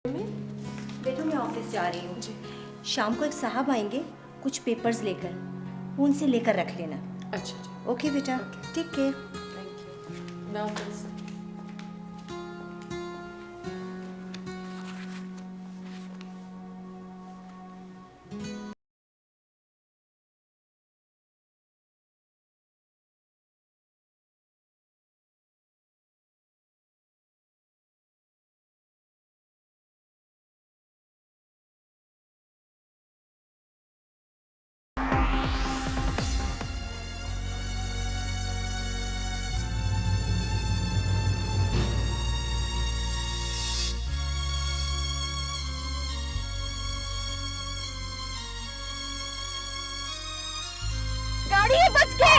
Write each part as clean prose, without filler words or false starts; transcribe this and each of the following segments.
बेटा मैं ऑफिस जा रही हूँ। शाम को एक साहब आएंगे कुछ पेपर्स लेकर, वो उनसे लेकर रख लेना। अच्छा जी। ओके बेटा, टेक केयर। Thank you. मैं ऑफिस गाड़ी है, बच के।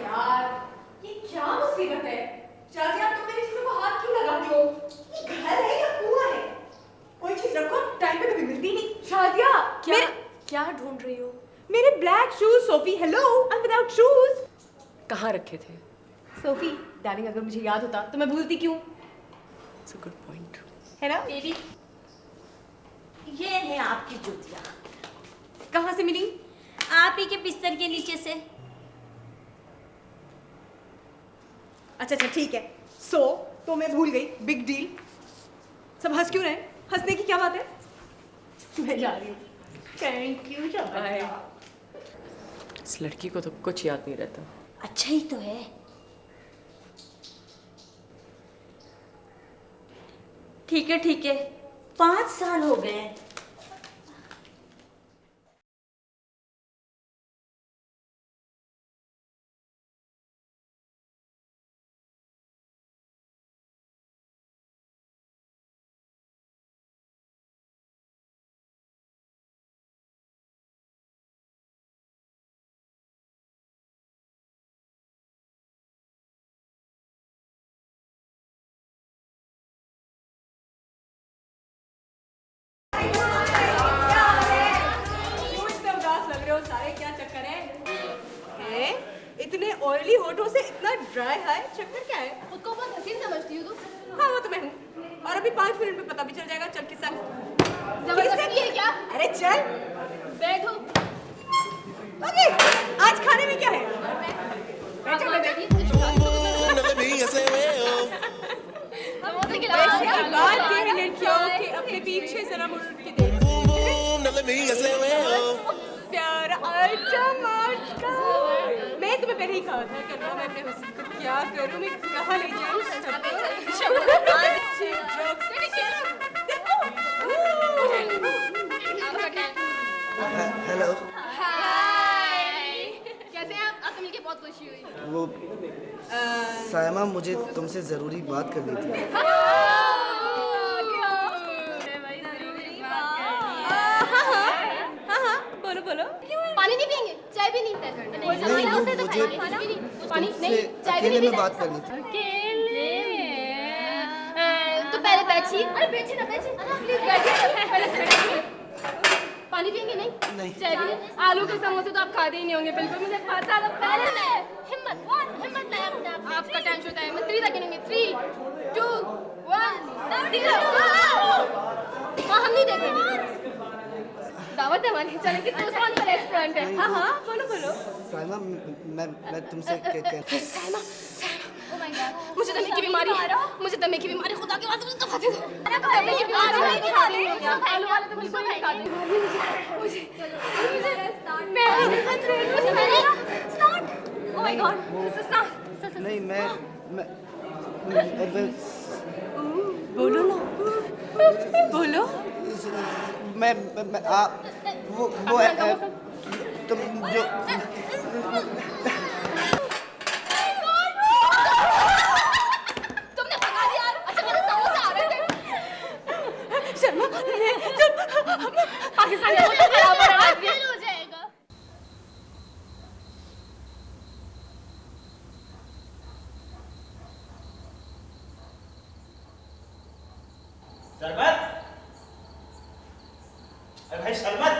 यार ये क्या मुसीबत है। शाजिया तुम मेरी चीजों को हाथ क्यों लगाती हो? ये घर है या कुआं है? कोई चीज रखो, टाइम पे कभी मिलती नहीं। शाजिया क्या ढूंढ रही हो? मेरे black shoes. Sophie hello, I am without shoes. कहाँ रखे थे? सोफी डार्लिंग, अगर मुझे याद होता तो मैं भूलती क्यों? It's a good point. है ना बेबी, ये है आपकी जूतियाँ। कहाँ से मिली? आप ही के बिस्तर के नीचे से। अच्छा ठीक है। तो मैं भूल गई, बिग डील। सब हंस क्यों रहे? हंसने की क्या बात है? मैं जा रही हूँ। Thank you. इस लड़की को तो कुछ याद नहीं रहता। अच्छा ही तो है। ठीक है 5 साल हो गए। इतने ऑयली होठों से इतना ड्राई है, चक्कर क्या है? खुद को बहुत हसीन समझती हो तुम। हाँ वो तो मैं हूँ, और अभी 5 मिनट में पता भी चल जाएगा। चल किस्सा जबरदस्ती है क्या? अरे चल बैठो। ओके, आज खाने में क्या है? आप वहाँ बैठिए। समोसे के अलावा वैसे आप बात के लड़कियों के अपने पीछे जरा मुड़ के देख। प्यारा आइटम आज का। मैं तुम्हें पहले ही कहा था करना, मैं अपने हस्बैंड को क्या करूं, मैं कहाँ ले जाऊं? हेलो। हाय। कैसे हैं आप? आपसे मिलके बहुत खुशी हुई। वो सायमा, मुझे तुमसे ज़रूरी बात करनी थी। हाँ बोलो। पानी नहीं पियेंगे? चाय भी नहीं? नहीं, मुझे पानी तुमसे नहीं, चाय भी अकेले नहीं में बात करनी थी। तो पहले बैठिए। अरे बैठिए ना, बैठिए प्लीज बैठिए। पहले बैठिए। पानी पियेंगे? नहीं। चाय भी नहीं? आलू के समोसे तो आप खाते ही नहीं होंगे। बिल्कुल मुझे पता था। पहले हिम्मत लाया अपने आप में। आपका टाइम होता है। मैं 3 तक गिनूंगी। 3 2 1 हाँ, हम नहीं देख रहे। दावत है हमारी। चले कि तो कौन सा रेस्टोरेंट है? हाँ बोलो। सायमा, मैं तुमसे सायमा, ओह माय गॉड, मुझे दमे की बीमारी खुदा के वास्ते मुझे दबा दे दो। दमे की बीमारी आलू वाले तो बिल्कुल नहीं खाते। मुझे start. Oh my God, this is start. नहीं, मैं बोलो। मैं आप वो है तुम जो तुमने भगा दिया यार। अच्छा मेरे समोसे आ रहे थे। शर्मा, पाकिस्तान में बहुत खराब हो जाएगा। शरबत, अरे भाई शरबत।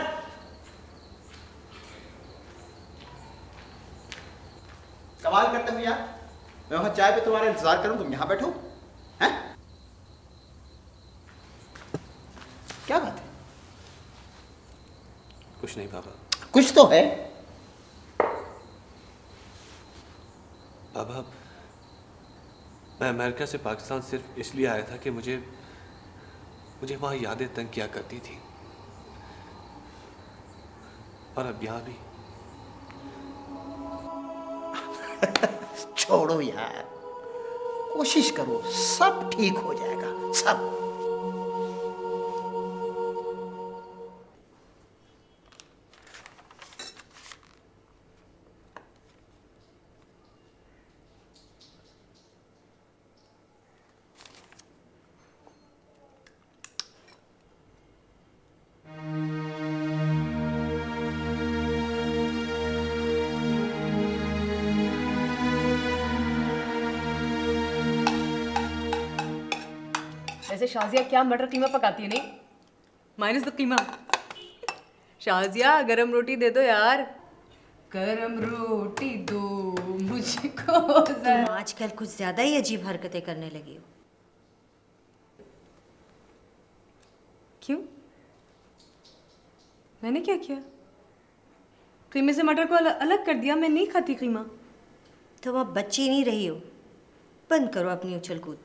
कमाल करते हो यार। मैं वहां चाय पे तुम्हारा इंतजार करूं, तुम यहाँ बैठो हैं? क्या बात है? कुछ नहीं बाबा। कुछ तो है। बाबा, मैं अमेरिका से पाकिस्तान सिर्फ इसलिए आया था कि मुझे वहां यादें तंग किया करती थी, और अब यहाँ भी। छोड़ो यार, कोशिश करो, सब ठीक हो जाएगा, सब। वैसे शाजिया क्या मटर कीमा पकाती है नहीं? माइनस द कीमा। शाजिया गरम रोटी दे दो यार, गरम रोटी दो मुझको तुम आजकल कुछ ज्यादा ही अजीब हरकतें करने लगी हो। क्यों? मैंने क्या किया? कीमे से मटर को अलग कर दिया। मैं नहीं खाती कीमा। तुम अब बच्ची नहीं रही हो, बंद करो अपनी उछल कूद।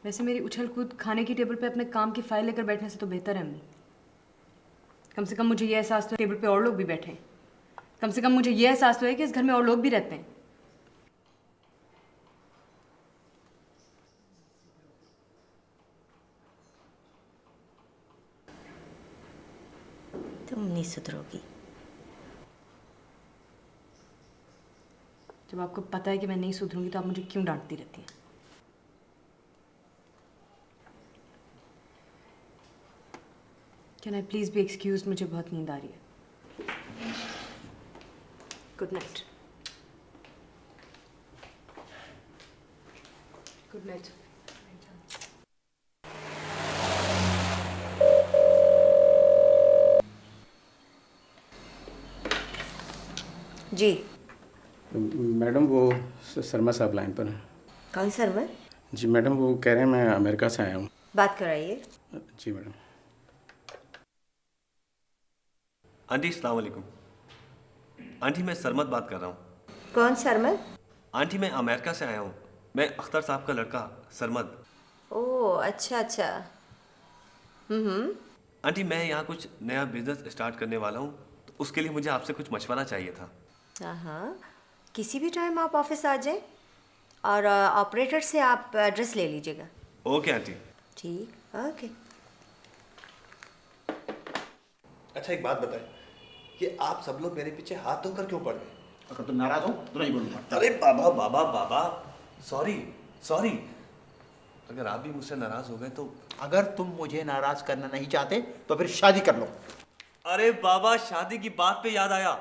वैसे मेरी उछल कूद खाने की टेबल पे अपने काम की फाइल लेकर बैठने से तो बेहतर है अम्मी। कम से कम मुझे ये एहसास तो है टेबल पे और लोग भी बैठे हैं। कम से कम मुझे ये एहसास तो है कि इस घर में और लोग भी रहते हैं। तुम नहीं सुधरोगी। जब आपको पता है कि मैं नहीं सुधरूंगी तो आप मुझे क्यों डांटती रहती हैं? Can I please be excuse? मुझे बहुत नींद आ रही है। Good night. Good night. जी मैडम, वो शर्मा साहब लाइन पर हैं। कौन सरवर? जी मैडम, वो कह रहे हैं मैं अमेरिका से आया हूँ। बात कराइए। जी मैडम। आंटी अस्सलाम वालेकुम। आंटी मैं सरमद बात कर रहा हूँ। कौन सरमद? आंटी मैं अमेरिका से आया हूँ। मैं अख्तर साहब का लड़का सरमद। ओह अच्छा अच्छा। आंटी मैं यहाँ कुछ नया बिजनेस स्टार्ट करने वाला हूँ, तो उसके लिए मुझे आपसे कुछ मशवरा चाहिए था। हाँ, किसी भी टाइम आप ऑफिस आ जाए और ऑपरेटर से आप एड्रेस ले लीजिएगा। Okay aunty. ठीक, ओके। अच्छा एक बात बताए कि आप सब लोग मेरे पीछे हाथ धोकर क्यों पड़ गए? अगर तुम नाराज हो तो नहीं बोलूंगा। अरे बाबा बाबा बाबा, सॉरी सॉरी। अगर आप भी मुझसे नाराज हो गए तो? अगर तुम मुझे नाराज करना नहीं चाहते तो फिर शादी कर लो। अरे बाबा, शादी की बात पे याद आया,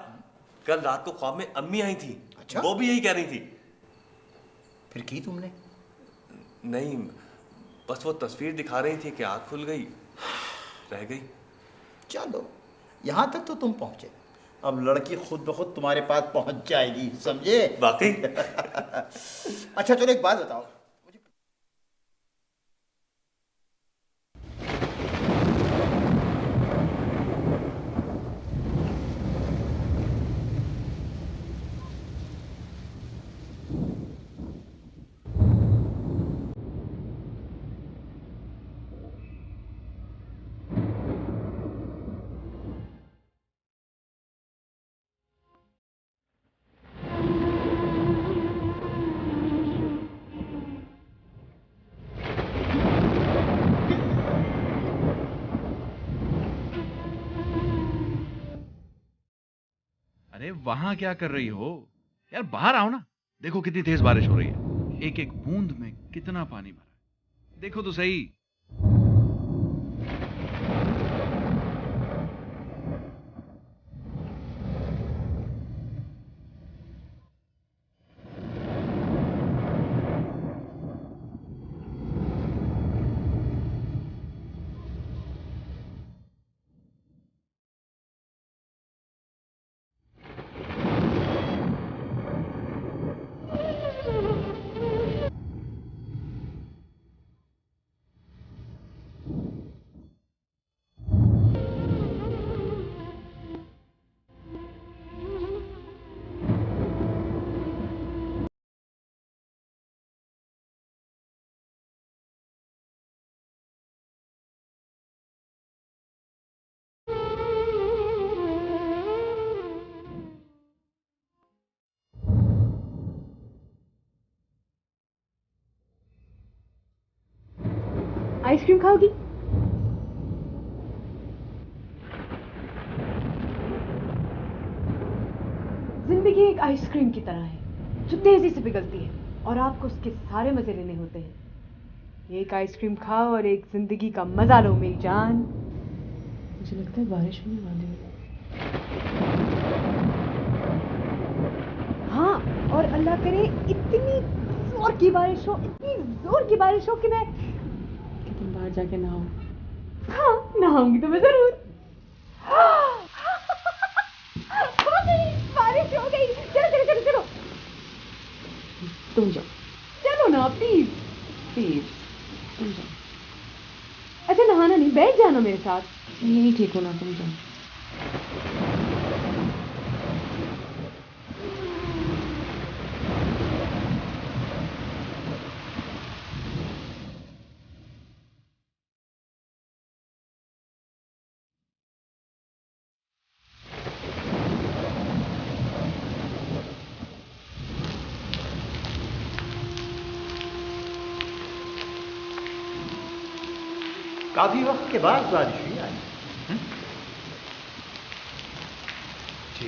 कल रात को ख्वाब में अम्मी आई थी। अच्छा? वो भी यही कह रही थी। फिर की तुमने? नहीं, बस वो तस्वीर दिखा रही थी कि आँख खुल गई, रह गई। चलो, यहाँ तक तो तुम पहुंचे, अब लड़की खुद ब खुद तुम्हारे पास पहुंच जाएगी, समझे? वाकई? अच्छा चलो एक बात बताओ, अरे वहां क्या कर रही हो यार? बाहर आओ ना। देखो कितनी तेज बारिश हो रही है, एक एक बूंद में कितना पानी भरा है। देखो तो सही। आइसक्रीम खाओगी? जिंदगी एक आइसक्रीम की तरह है जो तेजी से पिघलती है और आपको उसके सारे मजे लेने होते हैं। एक आइसक्रीम खाओ और एक जिंदगी का मजा लो मेरी जान। मुझे लगता है बारिश होने वाली है। हाँ, और अल्लाह करे इतनी जोर की बारिश हो, इतनी जोर की बारिश हो कि तुम बाहर जाके नहाओ। हाँ, नहाऊंगी तो मैं जरूर। हो गई, बारिश हो गई। चलो चलो चलो चलो, तुम जाओ। चलो ना प्लीज प्लीज, तुम जाओ। अच्छा नहाना नहीं, बैठ जाना मेरे साथ। नहीं ठीक हो ना, तुम जाओ। काफी वक्त के बाद बारिश हुई आज। जी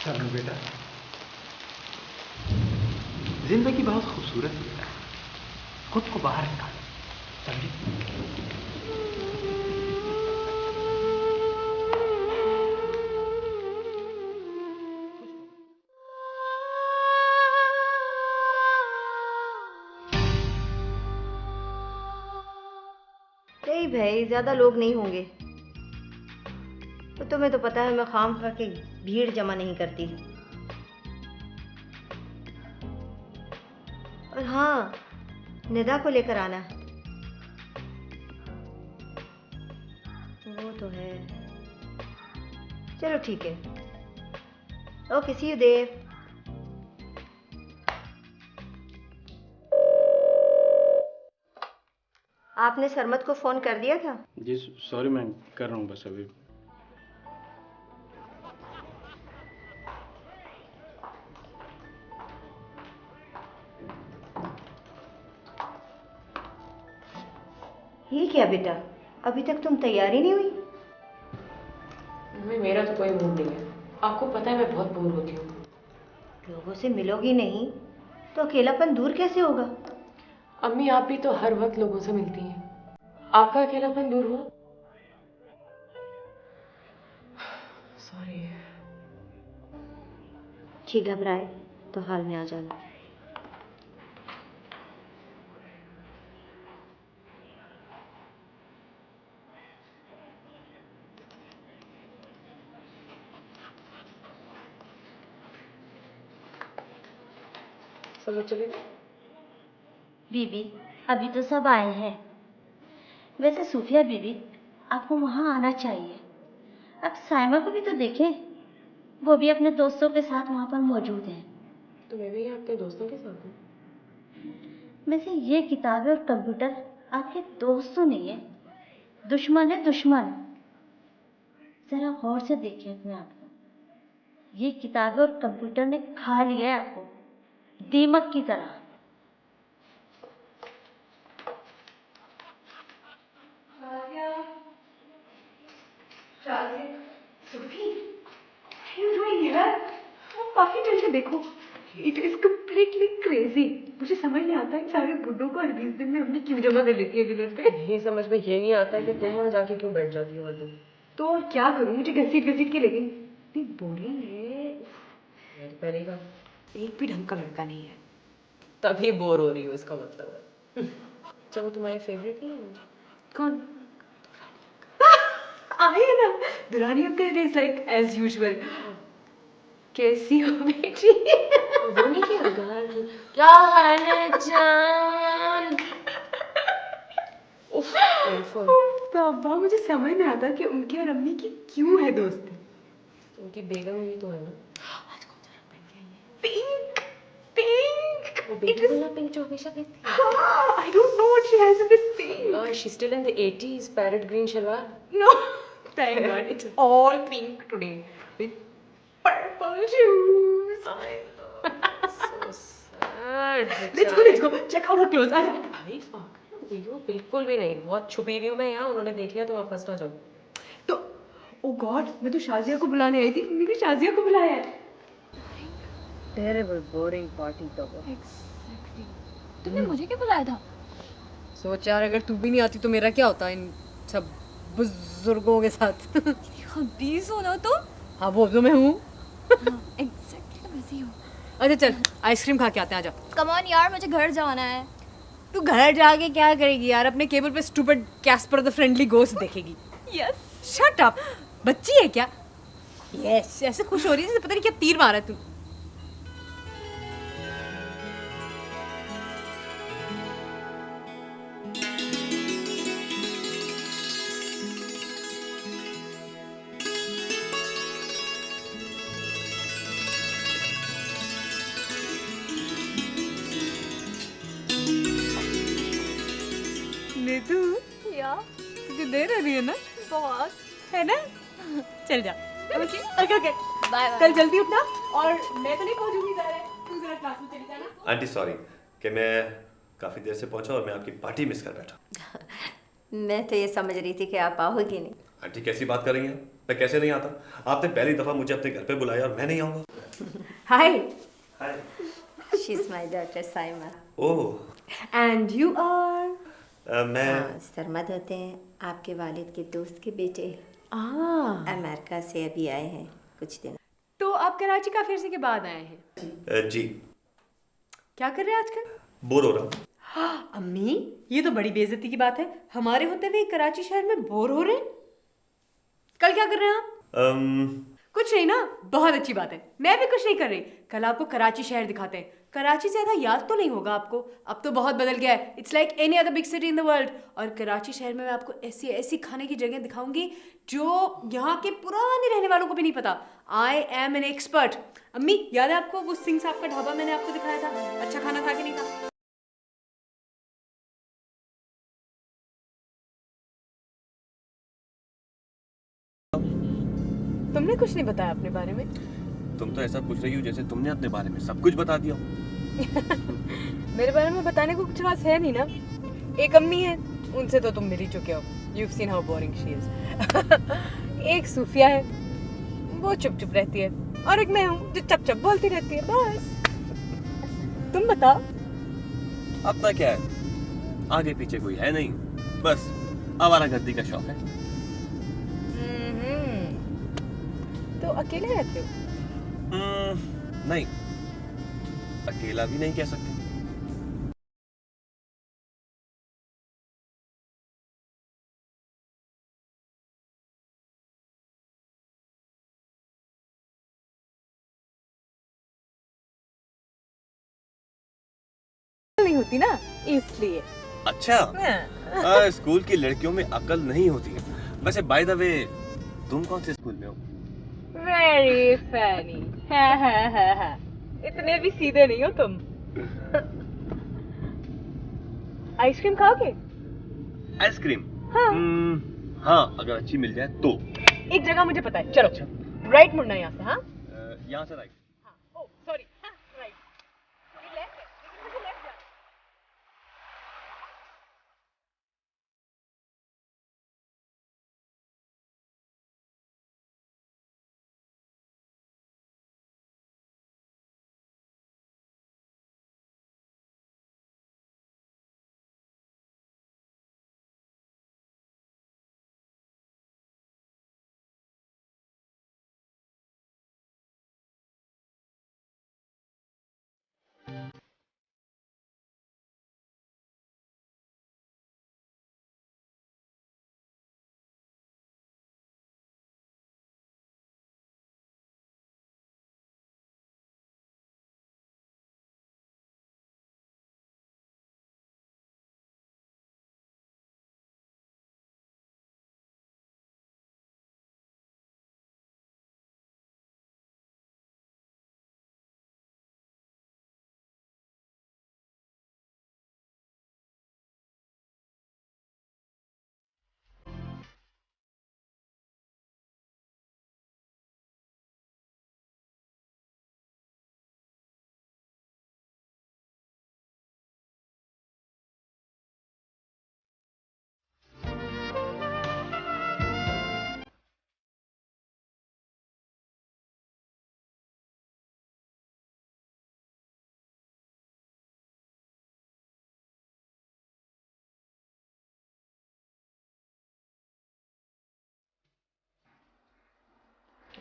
चलो बेटा, जिंदगी बहुत खूबसूरत है बेटा, खुद को बाहर निकालो, समझे? नहीं भाई, ज़्यादा लोग नहीं होंगे। तो तुम्हें तो पता है मैं खाम खा के भीड़ जमा नहीं करती। और हाँ, निदा को लेकर आना। वो तो है। चलो ठीक है। ओके, सी यू देव। आपने सरमत को फोन कर दिया था? जी सॉरी, मैं कर रहा हूँ बस अभी। ये क्या बेटा, अभी तक तुम तैयार ही नहीं हुई? मम्मी मेरा तो कोई मूड नहीं है। आपको पता है मैं बहुत बोर होती हूँ। लोगों से मिलोगी नहीं तो अकेलापन दूर कैसे होगा? अम्मी आप भी तो हर वक्त लोगों से मिलती हैं, आपका अकेलापन दूर हो? सॉरी। जी घबराए तो हाल में आ जाना। चलो चले। बीबी अभी तो सब आए हैं। वैसे सूफिया बीबी, आपको वहाँ आना चाहिए। अब साइमा को भी तो देखें, वो भी अपने दोस्तों के साथ वहाँ पर मौजूद है। तो मैं भी आपके दोस्तों के साथ हूँ। वैसे ये किताबें और कंप्यूटर आपके दोस्त तो नहीं है, दुश्मन है दुश्मन। जरा गौर से देखिए अपने आप को। ये किताबें और कंप्यूटर ने खा लिया है आपको, दीमक की तरह। काफी टाइम से देखो, इट इज कम्प्लीटली क्रेजी। मुझे समझ नहीं आता इन सारे बुड्ढों को 20 दिन में हमने क्यों जमा कर देती है विलेज पे। ये समझ में ये नहीं आता कि तुम वहाँ जाके क्यों बैठ जाती हो हर दिन। तो और क्या करूँ, मुझे घसीट घसीट के लेकिन इतनी बोरिंग है। मैं तो पहले ही कहा, एक भी ढंग का लड़का नहीं है, तभी बोर हो रही हो इसका मतलब है। अच्छा वो तुम्हारी फेवरेट नहीं है? कौन? आए ना Durrani uncle is like as usual. कैसी हो बेटी? वो नहीं किया क्या हाल है जान? उफ, बाबा मुझे समझ नहीं आता कि उनके और अम्मी की क्यों है दोस्ती। उनकी बेगम भी तो है ना। आज कौन सा रंग पहन के आई है? Pink pink. वो बेबी वाला पिंक जो हमेशा कहती है। हाँ, I don't know what she has in this pink. She's still in the 80s, parrot green shalwar. No, thank God, it's all pink today with purple shoes. I know, so sad. Let's go. Check out her clothes. Hey, fuck. यो बिल्कुल भी नहीं, बहुत छुपी हुई हूँ मैं यहाँ, उन्होंने देख लिया तो मैं फंस ना जाऊँ। तो ओ गॉड, मैं तो शाजिया को बुलाने आई थी, तुमने भी शाजिया को बुलाया है। टेरिबल बोरिंग पार्टी तो वो। तुमने मुझे क्यों बुलाया था? सोच यार, अगर तू भी नहीं आती तो मेरा क्या होता इन सब बुजुर्गों के साथ। खबीस हो ना तुम। हाँ वो तो मैं हूँ। एग्जैक्टली तुम ऐसी हो। अच्छा चल आइसक्रीम खा के आते हैं, आजा। कम ऑन यार, मुझे घर जाना है। तू घर जाके क्या करेगी यार? अपने केबल पे stupid Caspar the friendly ghost देखेगी। यस। शट अप, बच्ची है क्या? यस, ऐसे खुश हो रही है जैसे पता नहीं क्या तीर मारा है तू। निधु, या तुझे देर हो रही है ना? बहुत है ना? चल जा। ओके ओके ओके, बाय कल जल्दी उठना और मैं तो नहीं पहुंचूंगी ज़्यादा, तू जरा क्लास में चली जाना। आंटी सॉरी कि मैं काफ़ी देर से पहुंचा और मैं आपकी पार्टी मिस कर बैठा। मैं तो ये समझ रही थी कि आप आओगे नहीं। आंटी कैसी बात कर रही हैं? मैं कैसे नहीं आता? आपने पहली दफ़ा मुझे अपने घर पे बुलाया और मैं नहीं आऊँगा? Hi. Hi. She is my daughter Saima. Oh. And you are? मैं सरमद होते हैं, आपके वालिद के दोस्त के बेटे। अमेरिका से अभी आए हैं कुछ दिन। तो आप कराची काफी अरसे के बाद आए हैं? जी। क्या कर रहे हैं आजकल? बोर हो रहा हूँ। अम्मी, ये तो बड़ी बेइज्जती की बात है, हमारे होते हुए कराची शहर में बोर हो रहे हैं। कल क्या कर रहे हैं आप? कुछ नहीं ना, बहुत अच्छी बात है, मैं भी कुछ नहीं कर रही। कल आपको कराची शहर दिखाते हैं। कराची से ज़्यादा याद तो नहीं होगा आपको, अब तो बहुत बदल गया है। It's like any other big city in the world. और कराची शहर में मैं आपको ऐसी ऐसी खाने की जगह दिखाऊंगी जो यहाँ के पुराने रहने वालों को भी नहीं पता। I am an expert. अम्मी, याद है आपको वो सिंह साहब का ढाबा मैंने आपको दिखाया था? अच्छा खाना था कि नहीं था? तुमने कुछ नहीं बताया अपने बारे में। तुम तो ऐसा पूछ रही हो जैसे तुमने अपने बारे में सब कुछ बता दिया। मेरे बारे में बताने को कुछ खास है नहीं ना। एक अम्मी है, उनसे तो तुम मिल ही चुके हो। You've seen how boring she is. एक सूफिया है, वो चुप चुप रहती है, और एक मैं हूँ जो चप चप बोलती रहती है, बस। तुम बताओ। अपना क्या है, आगे पीछे कोई है नहीं, बस आवारागर्दी का शौक है। तो अकेले रहते हो? नहीं, अकेला भी नहीं कह सकते। नहीं होती ना, इसलिए। अच्छा। स्कूल की लड़कियों में अकल नहीं होती है। वैसे बाय द वे, तुम कौन से स्कूल में हो? Very funny. इतने भी सीधे नहीं हो तुम। आइसक्रीम खाओगे? आइसक्रीम? हाँ। हाँ, अगर अच्छी मिल जाए तो। एक जगह मुझे पता है, चलो। राइट मुड़ना यहाँ से, हाँ? यहाँ से राइट। हाँ, ओह सॉरी।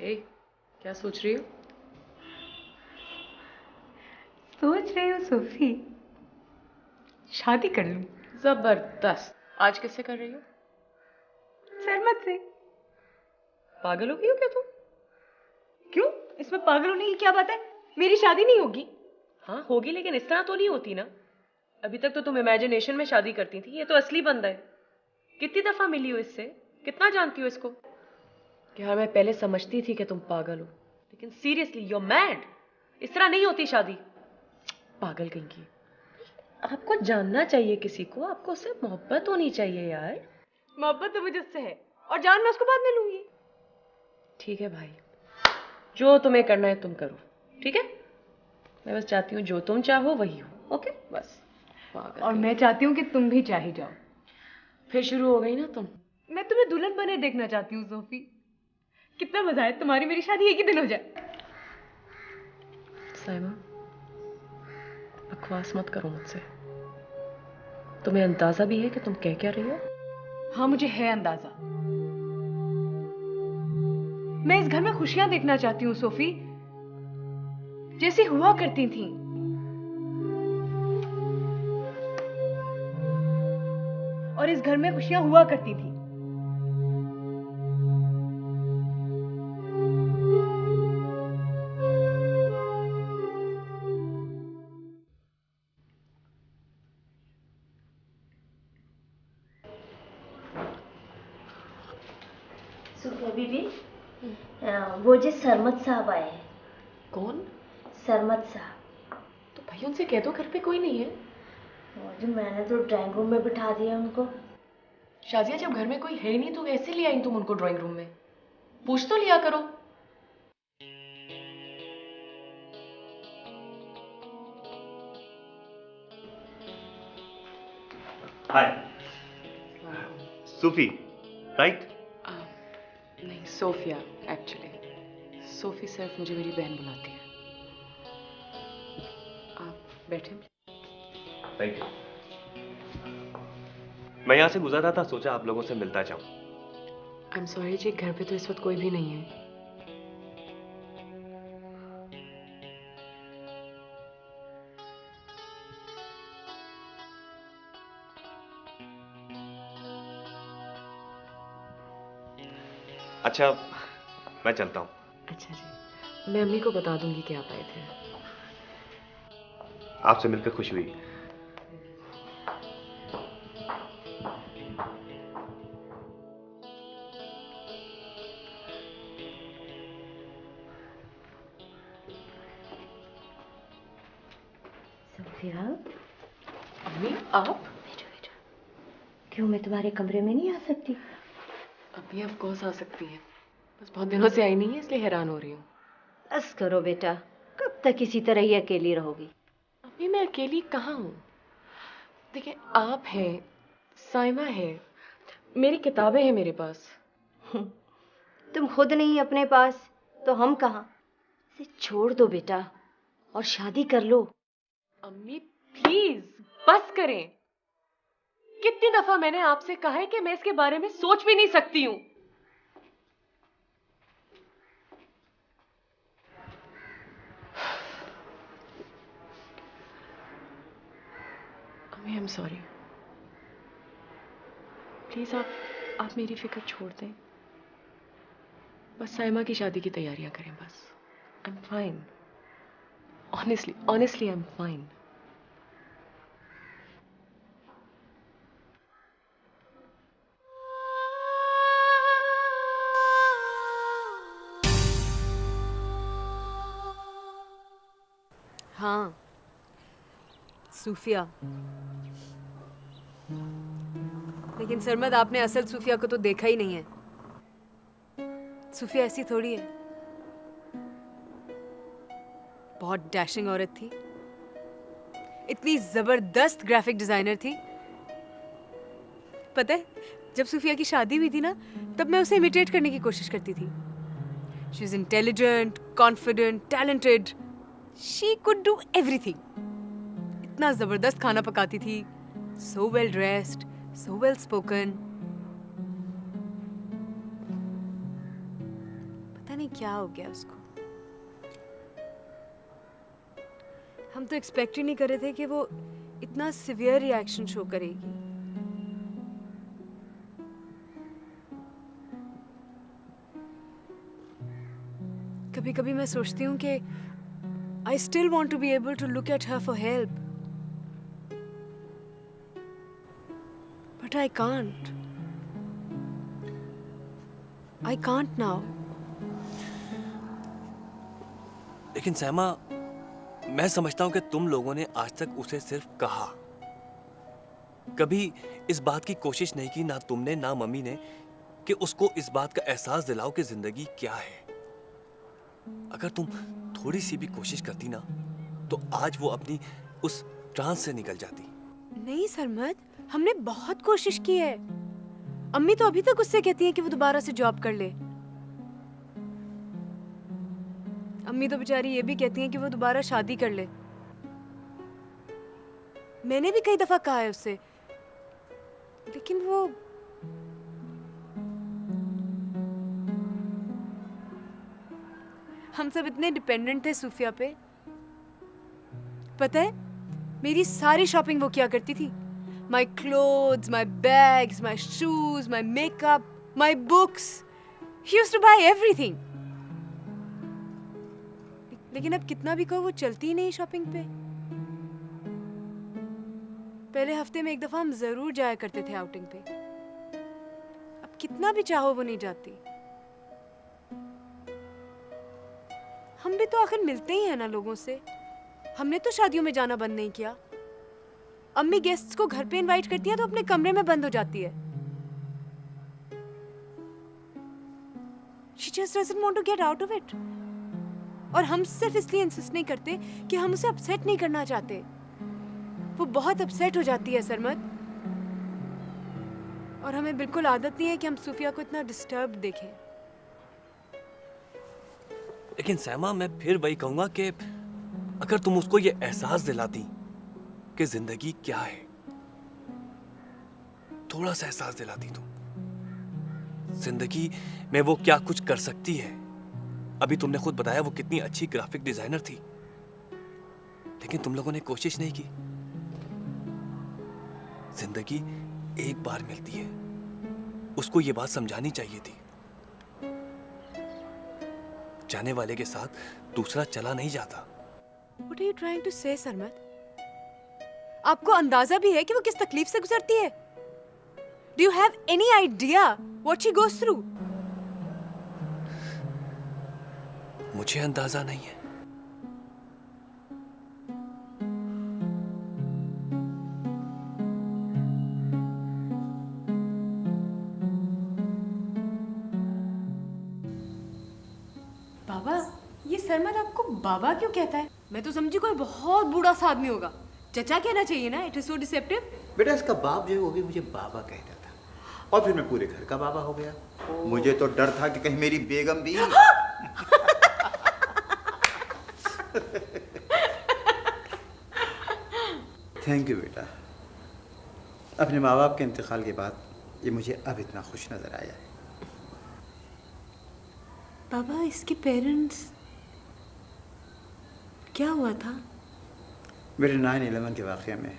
ए, क्या सोच रही हो? सोच रही हूँ सोफी, शादी कर लूं। जबरदस्त। आज किससे कर रही हो? सरमत से। पागल हो गई हो क्या तुम? क्यों? इसमें पागल होने की क्या बात है? मेरी शादी नहीं होगी। हाँ होगी, लेकिन इस तरह तो नहीं होती ना। अभी तक तो तुम इमेजिनेशन में शादी करती थी, ये तो असली बंदा है। कितनी दफा मिली हो इससे? कितना जानती हो इसको? यार मैं पहले समझती थी कि तुम पागल हो, लेकिन सीरियसली यू आर मैड। इस तरह नहीं होती शादी। पागल कहीं की। आपको जानना चाहिए किसी को, आपको उससे मोहब्बत होनी चाहिए यार। मोहब्बत तो मुझे उससे है, और जान मैं उसको बाद में लूंगी। ठीक है भाई, जो तुम्हें करना है तुम करो, ठीक है? मैं बस चाहती हूँ जो तुम चाहो वही हो, ओके? बस। पागल और मैं चाहती हूँ कि तुम भी चाहे जाओ। फिर शुरू हो गई ना तुम। मैं तुम्हें दुल्हन बने देखना चाहती हूँ सोफी। कितना मजा है तुम्हारी मेरी शादी एक ही दिन हो जाए। साइमा, बकवास मत करो मुझसे। तुम्हें अंदाजा भी है कि तुम कह क्या रही हो? हाँ मुझे है अंदाजा। मैं इस घर में खुशियां देखना चाहती हूँ सोफी, जैसी हुआ करती थी। और इस घर में खुशियां हुआ करती थी। सुफिया बीबी, वो जो सरमत साहब आए हैं। कौन? सरमत साहब। तो भाई उनसे कह दो घर पे कोई नहीं है। वो जो मैंने तो ड्राइंग रूम में बिठा दिया उनको। शाजिया, जब घर में कोई है ही नहीं तो कैसे ले आई तुम उनको ड्राइंग रूम में? पूछ तो लिया करो। हाय सूफी, राइट? नहीं, सोफिया एक्चुअली। सोफी सिर्फ मुझे मेरी बहन बुलाती है। आप बैठे। Thank you. मैं यहाँ से गुजर रहा था, सोचा आप लोगों से मिलता जाऊं। आई एम सॉरी जी, घर पे तो इस वक्त कोई भी नहीं है। अच्छा, मैं चलता हूँ। अच्छा जी, मैं अम्मी को बता दूंगी कि आप आए थे। आपसे मिलकर खुशी हुई। सोफिया, अम्मी आप? बैठो बैठो। क्यों, मैं तुम्हारे कमरे में नहीं आ सकती? अम्मी ऑफ कोर्स आ सकती हैं, बस बहुत दिनों से आई नहीं है इसलिए हैरान हो रही हूँ। बस करो बेटा, कब तक इसी तरह ही अकेली रहोगी? अम्मी मैं अकेली कहाँ हूँ? देखिए, आप हैं, साइमा है, मेरी किताबें हैं मेरे पास। तुम खुद नहीं अपने पास तो हम कहाँ? इसे छोड़ दो बेटा और शादी कर लो। अम्मी प्लीज बस करें। कितनी दफा मैंने आपसे कहा है कि मैं इसके बारे में सोच भी नहीं सकती हूँ। अम्मी आई एम सॉरी। प्लीज आप मेरी फिक्र छोड़ दें। बस साइमा की शादी की तैयारियां करें बस। I am fine. Honestly I am fine. हाँ सूफिया, लेकिन सरमद आपने असल सूफिया को तो देखा ही नहीं है। सूफिया ऐसी थोड़ी है, बहुत डैशिंग औरत थी, इतनी जबरदस्त ग्राफिक डिजाइनर थी। पता है, जब सूफिया की शादी हुई थी ना, तब मैं उसे इमिटेट करने की कोशिश करती थी। She is intelligent, confident, talented, she could do everything. इतना जबरदस्त खाना पकाती थी, so well dressed, so well spoken. पता नहीं नहीं क्या हो गया उसको। हम तो एक्सपेक्ट ही नहीं कर रहे थे कि वो इतना सिवियर रिएक्शन शो करेगी। कभी कभी मैं सोचती हूँ कि I still want to be able to look at her for help. But I can't. I can't now. लेकिन सैमा, मैं समझता हूं कि तुम लोगों ने आज तक उसे सिर्फ कहा, कभी इस बात की कोशिश नहीं की, ना तुमने ना मम्मी ने, कि उसको इस बात का एहसास दिलाओ कि जिंदगी क्या है। अगर तुम थोड़ी सी भी कोशिश करती ना, तो आज वो अपनी उस ट्रांस से निकल जाती। नहीं सरमद, हमने बहुत कोशिश की है। अम्मी तो अभी तक उससे कहती है कि वो दोबारा से जॉब कर ले। अम्मी तो बेचारी ये भी कहती हैं कि वो दोबारा शादी कर ले। मैंने भी कई दफा कहा है उससे, लेकिन वो हम सब इतने डिपेंडेंट थे सूफिया पे। पता है, मेरी सारी शॉपिंग वो किया करती थी। My clothes, my bags, my shoes, my makeup, my books, she used to buy everything. लेकिन अब कितना भी कहो वो चलती ही नहीं शॉपिंग पे। पहले हफ्ते में एक दफा हम जरूर जाया करते थे आउटिंग पे, अब कितना भी चाहो वो नहीं जाती। हम भी तो आखिर मिलते ही हैं ना लोगों से। हमने तो शादियों में जाना बंद नहीं किया। अम्मी गेस्ट्स को घर पे इनवाइट करती है तो अपने कमरे में बंद हो जाती है। She just doesn't want to get out of it. और हम सिर्फ इसलिए इंसिस्ट नहीं करते कि हम उसे अपसेट नहीं करना चाहते। वो बहुत अपसेट हो जाती है सरमद, और हमें बिल्कुल आदत नहीं है कि हम सूफिया को इतना डिस्टर्ब देखें। लेकिन सैमा, मैं फिर वही कहूंगा कि अगर तुम उसको ये एहसास दिलाती कि जिंदगी क्या है, थोड़ा सा एहसास दिलाती तुम, जिंदगी में वो क्या कुछ कर सकती है। अभी तुमने खुद बताया वो कितनी अच्छी ग्राफिक डिजाइनर थी, लेकिन तुम लोगों ने कोशिश नहीं की। जिंदगी एक बार मिलती है, उसको ये बात समझानी चाहिए थी। जाने वाले के साथ दूसरा चला नहीं जाता। What are you trying to say, Sarmad? आपको अंदाजा भी है कि वो किस तकलीफ से गुजरती है? Do you have any idea what she goes through? मुझे अंदाजा नहीं है। बाबा, ये सरमद आपको बाबा क्यों कहता है? मैं तो समझी कोई बहुत बूढ़ा सा आदमी होगा। चचा कहना चाहिए ना, इट इज सो डिसेप्टिव। बेटा, इसका बाप जो है वो भी मुझे बाबा कहता था, और फिर मैं पूरे घर का बाबा हो गया। मुझे तो डर था कि कहीं मेरी बेगम भी थैंक यू बेटा। अपने माँ बाप के इंतकाल के बाद ये मुझे अब इतना खुश नजर आया है। बाबा, इसके पेरेंट्स, क्या हुआ था? मेरे 9/11 के वाक़े में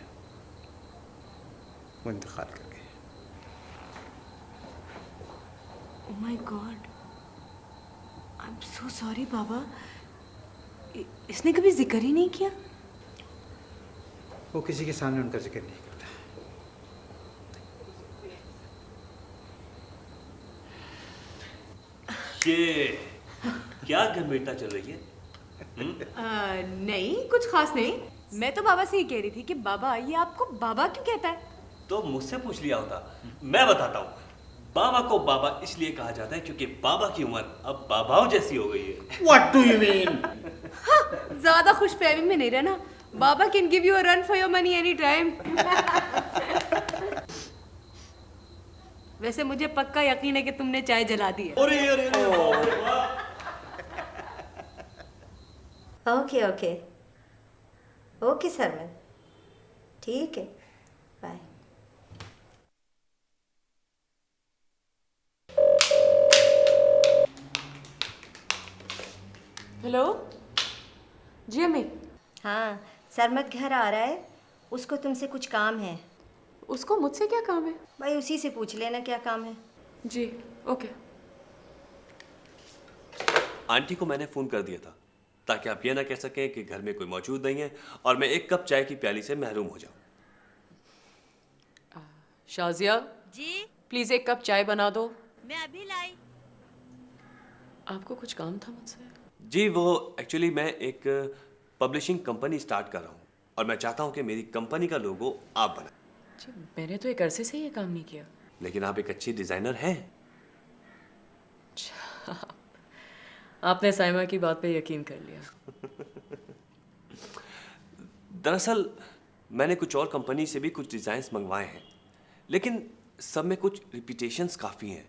वो इंतकाल कर गए। Oh my god, I am so sorry बाबा। इसने कभी जिक्र ही नहीं किया? वो किसी के सामने उनका जिक्र नहीं करता। ये क्या गंभीरता चल रही है? नहीं, कुछ खास नहीं। मैं तो बाबा से ये कह रही थी कि बाबा, ये आपको बाबा क्यों कहता है? तो मुझसे पूछ लिया होता, मैं बताता हूँ। बाबा को बाबा इसलिए कहा जाता है क्योंकि बाबा की उम्र अब बाबाओं जैसी हो गई है। What do you mean? ज्यादा खुशफहमी में नहीं रहना। बाबा can give you a run for your money any time. वैसे मुझे पक्का यकीन है कि तुमने चाय जला दी है। ओके ओके ओके सरमद, ठीक है, बाय। हेलो जी अम्मी। हाँ, सरमत घर आ रहा है, उसको तुमसे कुछ काम है। उसको मुझसे क्या काम है? भाई उसी से पूछ लेना क्या काम है। जी ओके। आंटी को मैंने फोन कर दिया था ताकि आप ये ना कह सकें कि घर में कोई मौजूद नहीं है और मैं एक कप चाय की प्याली से महरूम हो जाऊं। शाजिया जी प्लीज एक कप चाय बना दो। मैं अभी लाई। आपको कुछ काम था मुझसे? जी वो एक्चुअली मैं एक पब्लिशिंग कंपनी स्टार्ट कर रहा हूं और मैं चाहता हूं कि मेरी कंपनी का लोगो आप बनाएं। जी मैंने तो एक अरसे से ये काम नहीं किया। लेकिन आप एक अच्छी डिजाइनर हैं। आपने साइमा की बात पे यकीन कर लिया। दरअसल मैंने कुछ और कंपनी से भी कुछ डिजाइन्स मंगवाए हैं, लेकिन सब में कुछ रिपीटेशंस काफ़ी हैं,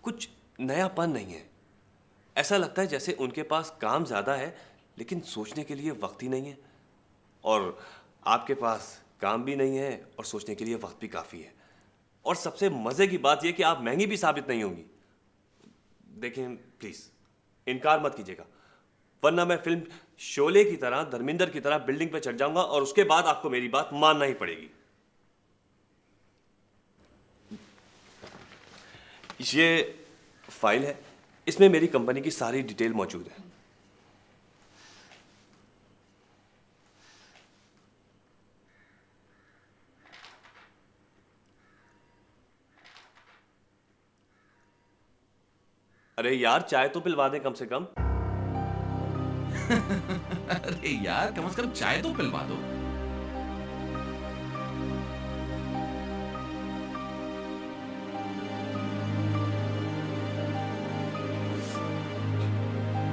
कुछ नयापन नहीं है। ऐसा लगता है जैसे उनके पास काम ज़्यादा है लेकिन सोचने के लिए वक्त ही नहीं है, और आपके पास काम भी नहीं है और सोचने के लिए वक्त भी काफ़ी है। और सबसे मज़े की बात यह कि आप महंगी भी साबित नहीं होंगी। देखें प्लीज़ इनकार मत कीजिएगा, वरना मैं फिल्म शोले की तरह धर्मेंद्र की तरह बिल्डिंग पे चढ़ जाऊंगा और उसके बाद आपको मेरी बात मानना ही पड़ेगी। ये फाइल है, इसमें मेरी कंपनी की सारी डिटेल मौजूद है। अरे यार चाय तो पिलवा दें कम से कम। अरे यार कम से कम चाय तो पिलवा दो।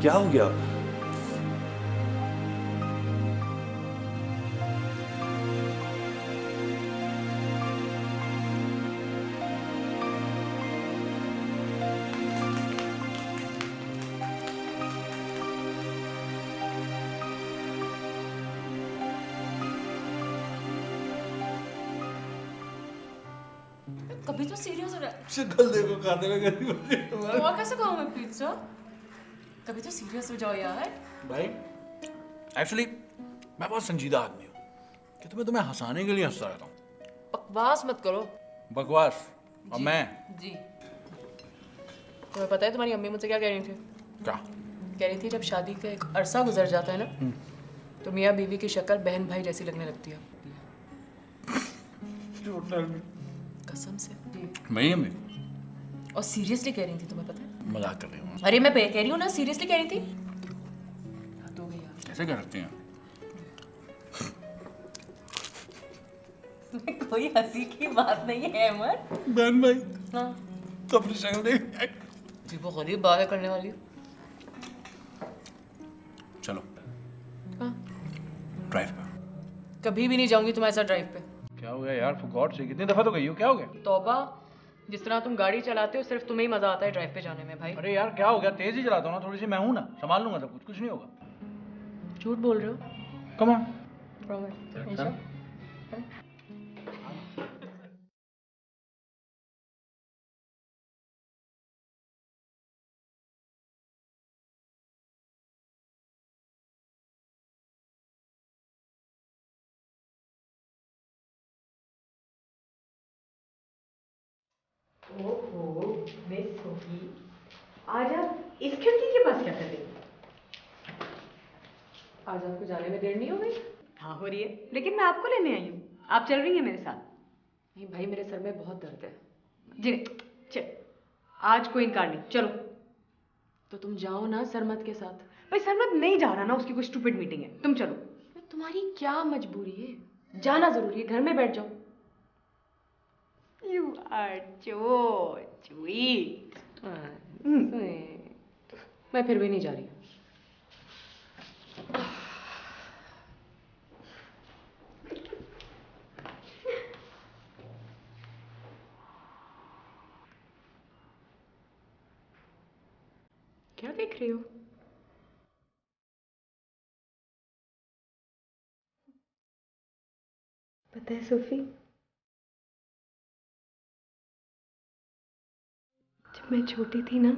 क्या हो गया? कभी तो सीरियस हो रहा है। शक्ल देखो खाने में गंदी बन रही है। और कैसे खाऊं मैं पिज्जा? कभी तो सीरियस हो जाओ यार। भाई एक्चुअली मैं बहुत संजीदा आदमी हूँ कि तुम्हें हंसाने के लिए हंसता रहता हूँ। बकवास मत करो। बकवास? और मैं? जी तुम्हें पता है तुम्हारी अम्मी मुझसे क्या कह रही थी? क्या कह रही थी जब शादी का एक अरसा गुजर जाता है ना तो मियाँ बीवी की शक्ल बहन भाई जैसी लगने लगती है। कसम से जी। मेरी अम्मी? और सीरियसली कह रही थी, तुम्हें पता है? मजाक कर रही हूँ। अरे मैं कह रही हूँ ना, सीरियसली कह रही थी। हद हो गई यार। कैसे कर सकती हैं? कोई हंसी की बात नहीं है अमर। बहन भाई हाँ तो अपनी शक्ल देख। जी वो गरीब बात है करने वाली। चलो हाँ ड्राइव पे। कभी भी नहीं जाऊंगी तुम्हारे साथ ड्राइव पे। क्या हो गया यार, फॉर गॉड से कितनी दफा तो गई हो, क्या हो गया? तौबा, जिस तरह तुम गाड़ी चलाते हो सिर्फ तुम्हें ही मजा आता है ड्राइव पे जाने में भाई। अरे यार क्या हो गया, तेज ही चलाता हूँ ना, थोड़ी सी मैं हूँ ना, संभाल लूंगा सब कुछ नहीं होगा। झूठ बोल रहे हो? Come on promise. ओहो मिस सोफी, आज आप इस खिड़की के पास क्या कर रही हैं? आज आपको जाने में देर नहीं हो गई? हाँ हो रही है, लेकिन मैं आपको लेने आई हूँ। आप चल रही हैं मेरे साथ? नहीं भाई मेरे सर में बहुत दर्द है। जी चल, आज कोई इनकार नहीं, चलो। तो तुम जाओ ना सरमत के साथ। भाई सरमत नहीं जा रहा ना, उसकी कोई स्टूपिड मीटिंग है, तुम चलो। तुम्हारी क्या मजबूरी है, जाना जरूरी है, घर में बैठ जाओ। You are so sweet. मैं फिर भी नहीं जा रही। क्या देख रही हो? पता है सोफी, जब मैं छोटी थी ना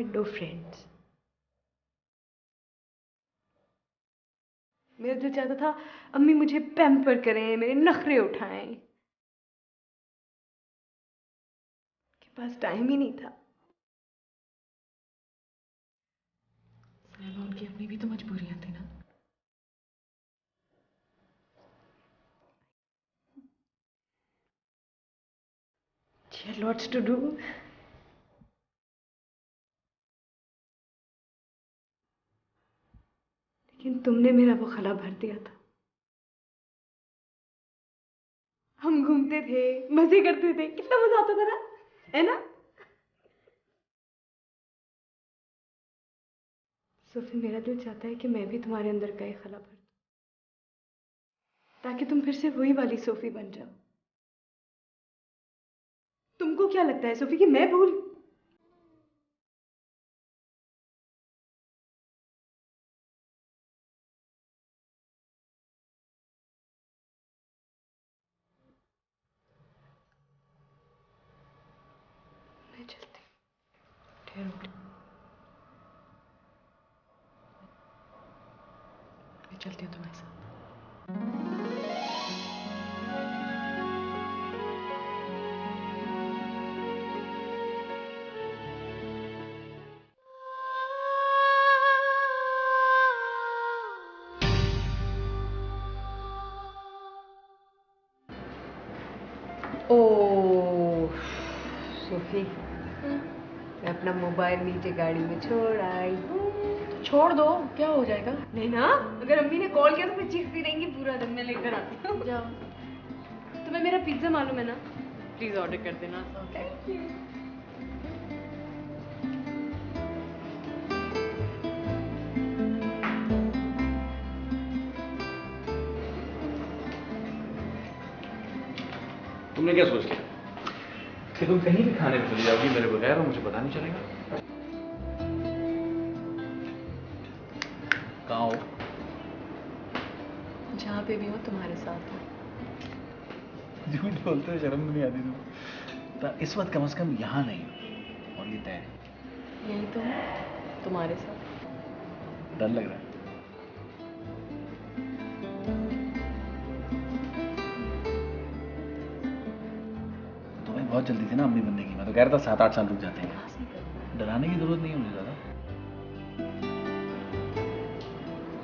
हैड नो फ्रेंड्स। मेरा दिल चाहता था अम्मी मुझे पैम्पर करें, मेरे नखरे उठाएं। के पास टाइम ही नहीं था। सैमा, उनकी अपनी भी तो मजबूरियां थी ना। She had lots to do. लेकिन तुमने मेरा वो खला भर दिया था। हम घूमते थे, मजे करते थे, कितना मजा आता था ना, है ना? सोफी, मेरा दिल चाहता है कि मैं भी तुम्हारे अंदर का ये खला भर दूं, ताकि तुम फिर से वही वाली सोफी बन जाओ। तुमको क्या लगता है सोफी कि मैं भूल? मैं चलती हूँ। ठहरो। मैं चलती हूँ तुम्हारे साथ। ओह सोफी, मैं अपना मोबाइल नीचे गाड़ी में छोड़ आई हूँ। छोड़ दो, क्या हो जाएगा? नहीं ना, अगर अम्मी ने कॉल किया तो फिर चीखती रहेंगी पूरा दिन। मैं लेकर आती हूँ। जाओ। तुम्हें मेरा पिज्जा मालूम है ना? प्लीज ऑर्डर कर देना। Thank you. तुमने क्या सोच लिया कि तुम कहीं भी खाने में चली जाओगी मेरे बगैर और मुझे पता नहीं चलेगा? कहाँ हो? जहाँ पे भी हो तुम्हारे साथ हो। झूठ बोलते हो, शर्म नहीं आती तुम? इस वक्त कम से कम यहाँ नहीं हो, और ये तय है। यही तो हूँ, तुम्हारे साथ। डर लग रहा है? तुम्हें बहुत जल्दी थी ना अम्मी बनने की। मैं तो कह रहा था 7-8 साल रुक जाते हैं। डराने की जरूरत नहीं है मुझे ज्यादा।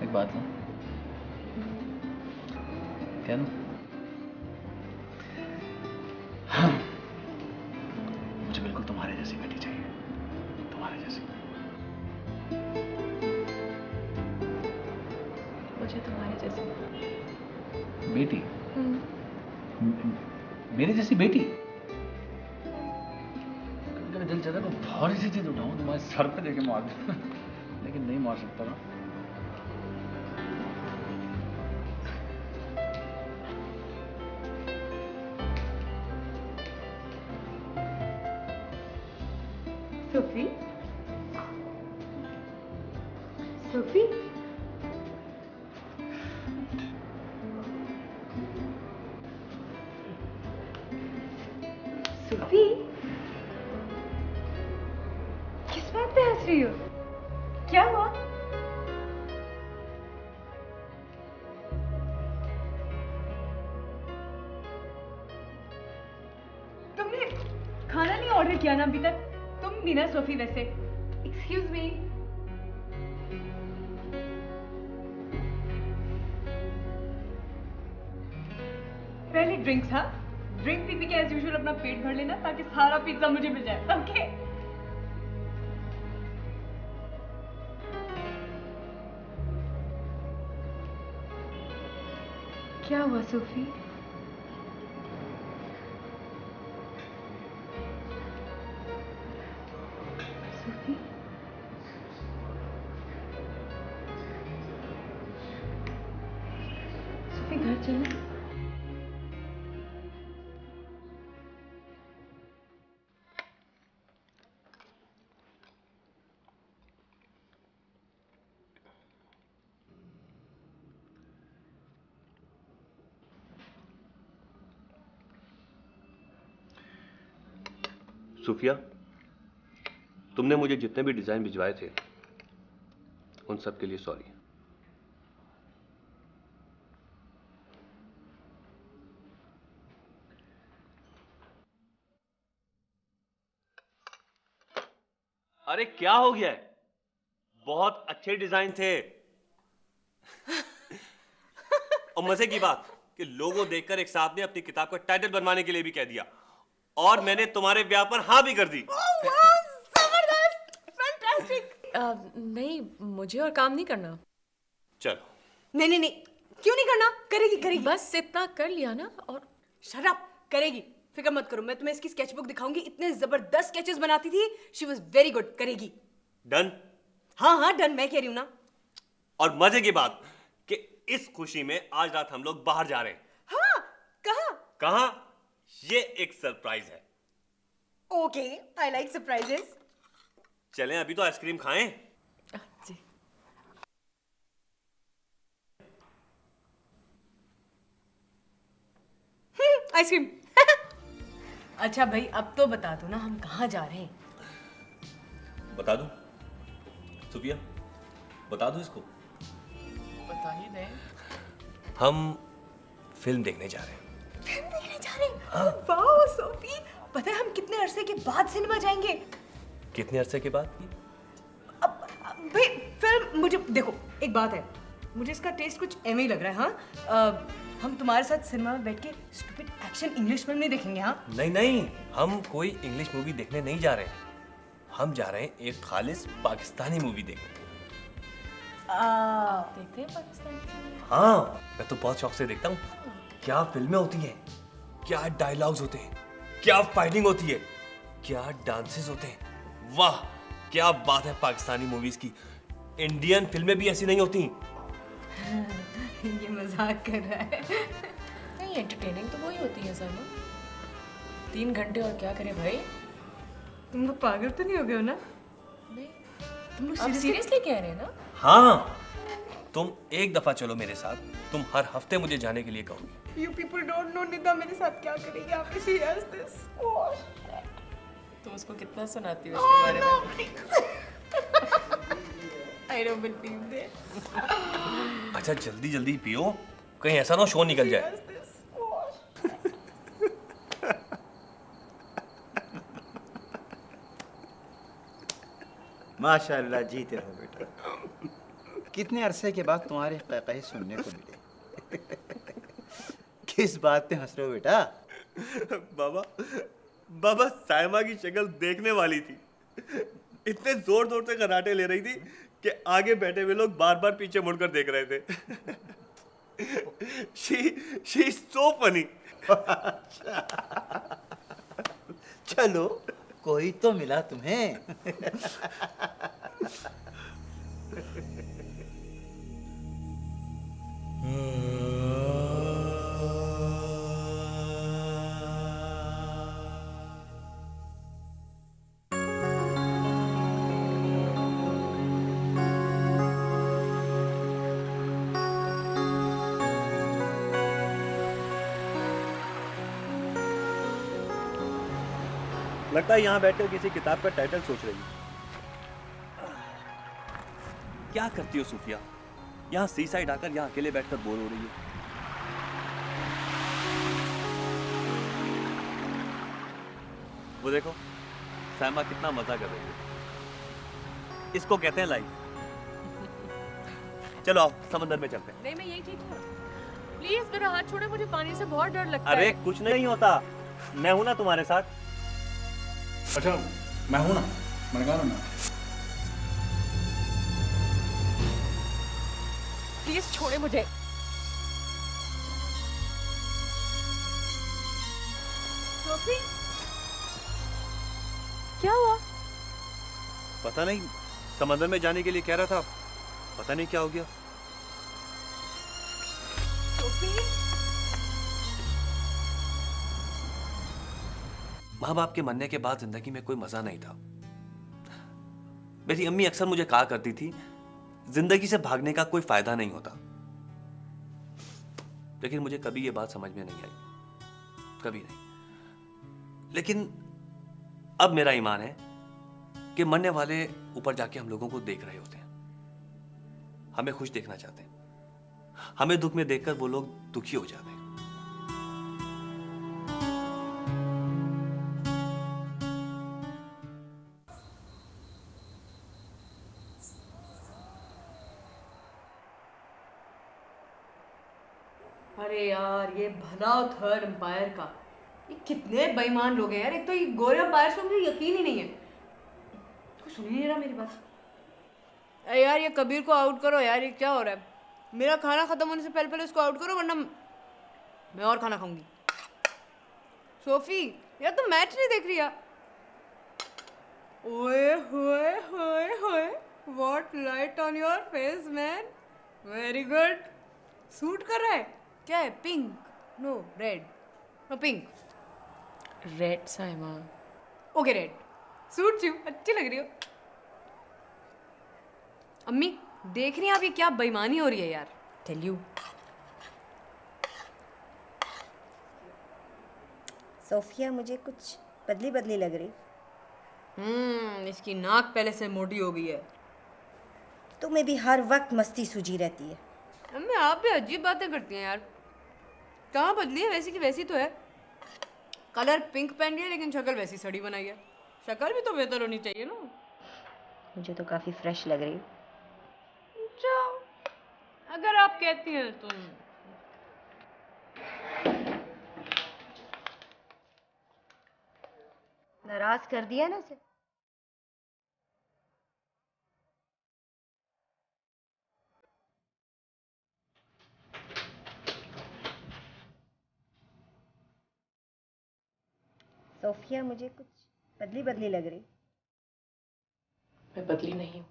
एक बात है, कह दूं? हाँ, मुझे बिल्कुल तुम्हारे जैसी बेटी चाहिए, तुम्हारे जैसी। मुझे तुम्हारे जैसी बेटी? मेरी जैसी बेटी? कभी दिल चाहता तो भारी सी चीज उठाऊं, तुम्हारे सर पे देके मार दूं, लेकिन नहीं मार सकता ना। सोफी, सोफी, सोफी, किस बात पे हंस रही हो? क्या हुआ? तुमने खाना नहीं ऑर्डर किया ना अभी तक? तुम भी ना सोफी वैसे। Excuse me. पहले ड्रिंक्स, हाँ? ड्रिंक पी के एज यूजुअल अपना पेट भर लेना ताकि सारा पिज्जा मुझे मिल जाए। ओके? क्या हुआ सोफी? सोफी, सोफी घर चलना। सूफिया, तुमने मुझे जितने भी डिजाइन भिजवाए थे उन सब के लिए सॉरी। अरे क्या हो गया है? बहुत अच्छे डिजाइन थे। और मजे की बात कि लोगों देखकर एक साहब ने अपनी किताब का टाइटल बनवाने के लिए भी कह दिया और मैंने तुम्हारे ब्याह पर हाँ भी कर दी। नहीं, मुझे और काम नहीं करना। चलो। नहीं नहीं नहीं, क्यों नहीं करना? करेगी करेगी, बस इतना कर लिया ना। और शराब करेगी, फिक्र मत करो, मैं तुम्हें इसकी स्केचबुक दिखाऊंगी। इतने जबरदस्त स्केचेस बनाती थी। She was very good. करेगी। डन। हाँ हाँ डन, मैं कह रही हूँ ना। और मजे की बात कि इस खुशी में आज रात हम लोग बाहर जा रहे हैं। हाँ, कहाँ? कहाँ? ये एक सरप्राइज है। Okay, I like surprises. चलें अभी तो आइसक्रीम खाएं। जी। आइसक्रीम। अच्छा भाई, अब तो बता दो ना हम कहाँ जा रहे हैं। बता दूं? सुफिया, बता दो इसको। बता ही दे। हम फिल्म देखने जा रहे हैं। फिल्म देखने जा रहे हैं? वाओ सोफी, पता है हम कितने अरसे के बाद सिनेमा जाएंगे? कितने अरसे के बाद? अब भाई फिल्म, मुझे देखो एक बात है, मुझे इसका टेस्ट कुछ एवं ही लग रहा है। हाँ, हम तुम्हारे साथ सिनेमा में बैठ के स्टूपिड एक्शन इंग्लिश फिल्म नहीं देखेंगे। हाँ नहीं नहीं, हम कोई इंग्लिश मूवी देखने नहीं जा रहे हैं। हम जा रहे हैं एक खालिस पाकिस्तानी मूवी देखने। देखते हैं पाकिस्तानी। हाँ, मैं तो बहुत शौक से देखता हूँ। क्या फिल्में होती हैं, क्या डायलॉग्स होते हैं, क्या फाइटिंग होती है, क्या डांसेस होते हैं। वाह क्या बात है पाकिस्तानी मूवीज की। इंडियन फिल्में भी ऐसी नहीं होती। ये मजाक कर रहा है। नहीं, एंटरटेनिंग तो वही होती है सर। 3 घंटे और क्या करें भाई? तुम लोग पागल तो नहीं हो गए हो ना? नहीं। तुम लोग आप सीरियसली कह रहे हैं ना? हाँ, तुम एक दफा चलो मेरे साथ। तुम हर हफ्ते मुझे जाने के लिए कहोगी। You people don't know Nida मेरे साथ क्या करेगी आपने। she has this. Oh, तुम उसको कितना सुनाती हो इसके बारे में? I don't believe this. अच्छा जल्दी जल्दी पियो, कहीं ऐसा ना शो निकल जाए। माशाल्लाह, जीते हो बेटा। कितने अरसे के बाद तुम्हारे कहे सुनने को मिले। किस बात पे हंस रहे हो बेटा? बाबा, बाबा सायमा की शक्ल देखने वाली थी। इतने जोर जोर से खर्राटे ले रही थी कि आगे बैठे हुए लोग बार बार पीछे मुड़कर देख रहे थे। she is so funny. चलो, कोई तो मिला तुम्हें। लगता है यहाँ बैठकर किसी किताब का टाइटल सोच रही है। क्या करती हो सूफिया? यहाँ सी साइड आकर यहाँ अकेले बैठकर बोर हो रही है। वो देखो सायमा कितना मजा कर रही है। इसको कहते हैं लाइफ। चलो आओ समंदर में चलते हैं। नहीं, मैं यही ठीक हूँ। प्लीज मेरा हाथ छोड़ो, मुझे पानी से बहुत डर लगता है। अरे कुछ नहीं होता, मैं हूं ना तुम्हारे साथ। अच्छा मैं हूं ना, मैं कहा ना। प्लीज छोड़े मुझे। सोफी, क्या हुआ? पता नहीं, समंदर में जाने के लिए कह रहा था, पता नहीं क्या हो गया। माँ बाप के मरने के बाद जिंदगी में कोई मजा नहीं था। मेरी अम्मी अक्सर मुझे कहा करती थी जिंदगी से भागने का कोई फायदा नहीं होता, लेकिन मुझे कभी ये बात समझ में नहीं आई, कभी नहीं। लेकिन अब मेरा ईमान है कि मरने वाले ऊपर जाके हम लोगों को देख रहे होते हैं, हमें खुश देखना चाहते हैं, हमें दुख में देखकर वो लोग दुखी हो जाते हैं। अरे यार ये भला थर्ड एम्पायर का, ये कितने बेईमान लोग हैं यार। एक तो ये गोरे एम्पायर पे मुझे यकीन ही नहीं है। कोई सुन ही नहीं रहा मेरी बात। अरे यार ये कबीर को आउट करो यार, ये क्या हो रहा है? मेरा खाना खत्म होने से पहले पहले उसको आउट करो, वरना मैं और खाना खाऊंगी। सोफी यार तुम मैच नहीं देख रही यार? ओए होए होए होए, what light on your face man, very good. Suit कर रहा है क्या? है pink? No red, no pink, red Saima. Okay red, suit you, अच्छी लग रही हो। अम्मी देख रही हैं आप ये क्या बेईमानी हो रही है यार? Tell you. सोफिया मुझे कुछ बदली बदली लग रही। इसकी नाक पहले से मोटी हो गई है। तुम्हें भी हर वक्त मस्ती सूझी रहती है। अम्मी आप भी अजीब बातें करती हैं यार। कहाँ बदली है? वैसी की वैसी तो है। कलर पिंक पहन लिया लेकिन शक्ल वैसी सड़ी बनाई है। शक्ल भी तो बेहतर होनी चाहिए ना। मुझे तो काफी फ्रेश लग रही। जाओ, अगर आप कहती हैं तो। नाराज कर दिया ना उसे? सोफिया मुझे कुछ बदली बदली लग रही। मैं बदली नहीं हूँ।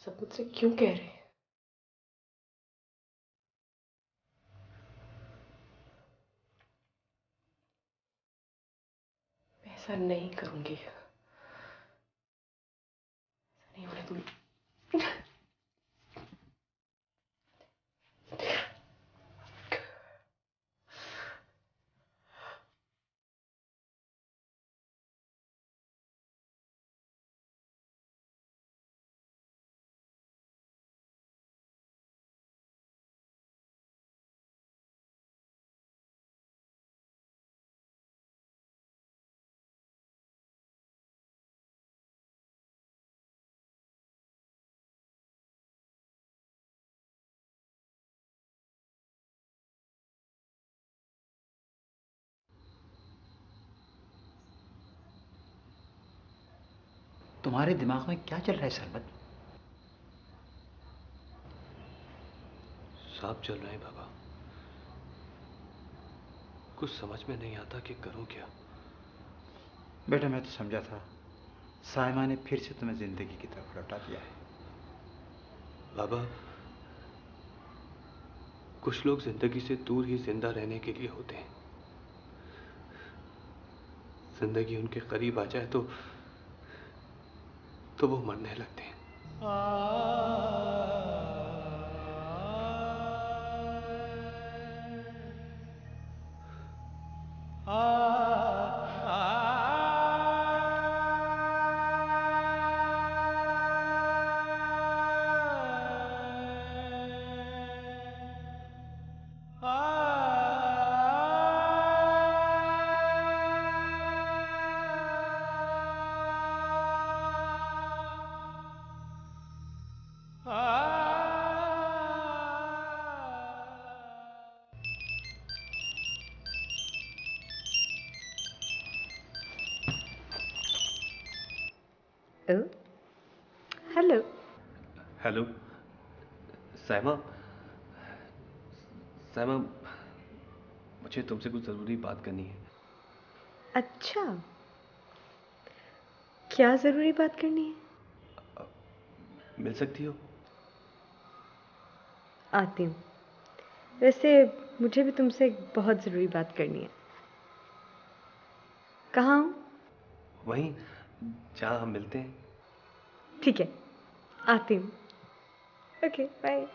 सब मुझसे क्यों कह रहे हैं? मैं ऐसा नहीं करूंगी, ऐसा नहीं होने दूंगी। तुम्हारे दिमाग में क्या चल रहा है सरबत? सांप चल रहे हैं बाबा, कुछ समझ में नहीं आता कि करूं क्या। बेटा मैं तो समझा था साइमा ने फिर से तुम्हें जिंदगी की तरफ लौटा दिया है। बाबा कुछ लोग जिंदगी से दूर ही जिंदा रहने के लिए होते हैं। जिंदगी उनके करीब आ जाए तो वो मरने लगते हैं। हेलो। हेलो साइमा, साइमा मुझे तुमसे कुछ जरूरी बात करनी है। अच्छा, क्या जरूरी बात करनी है? मिल सकती हो? आती हूँ। वैसे मुझे भी तुमसे एक बहुत ज़रूरी बात करनी है। कहाँ हूँ? वहीं जहाँ हम मिलते हैं। ठीक है, आती हूँ। Okay bye.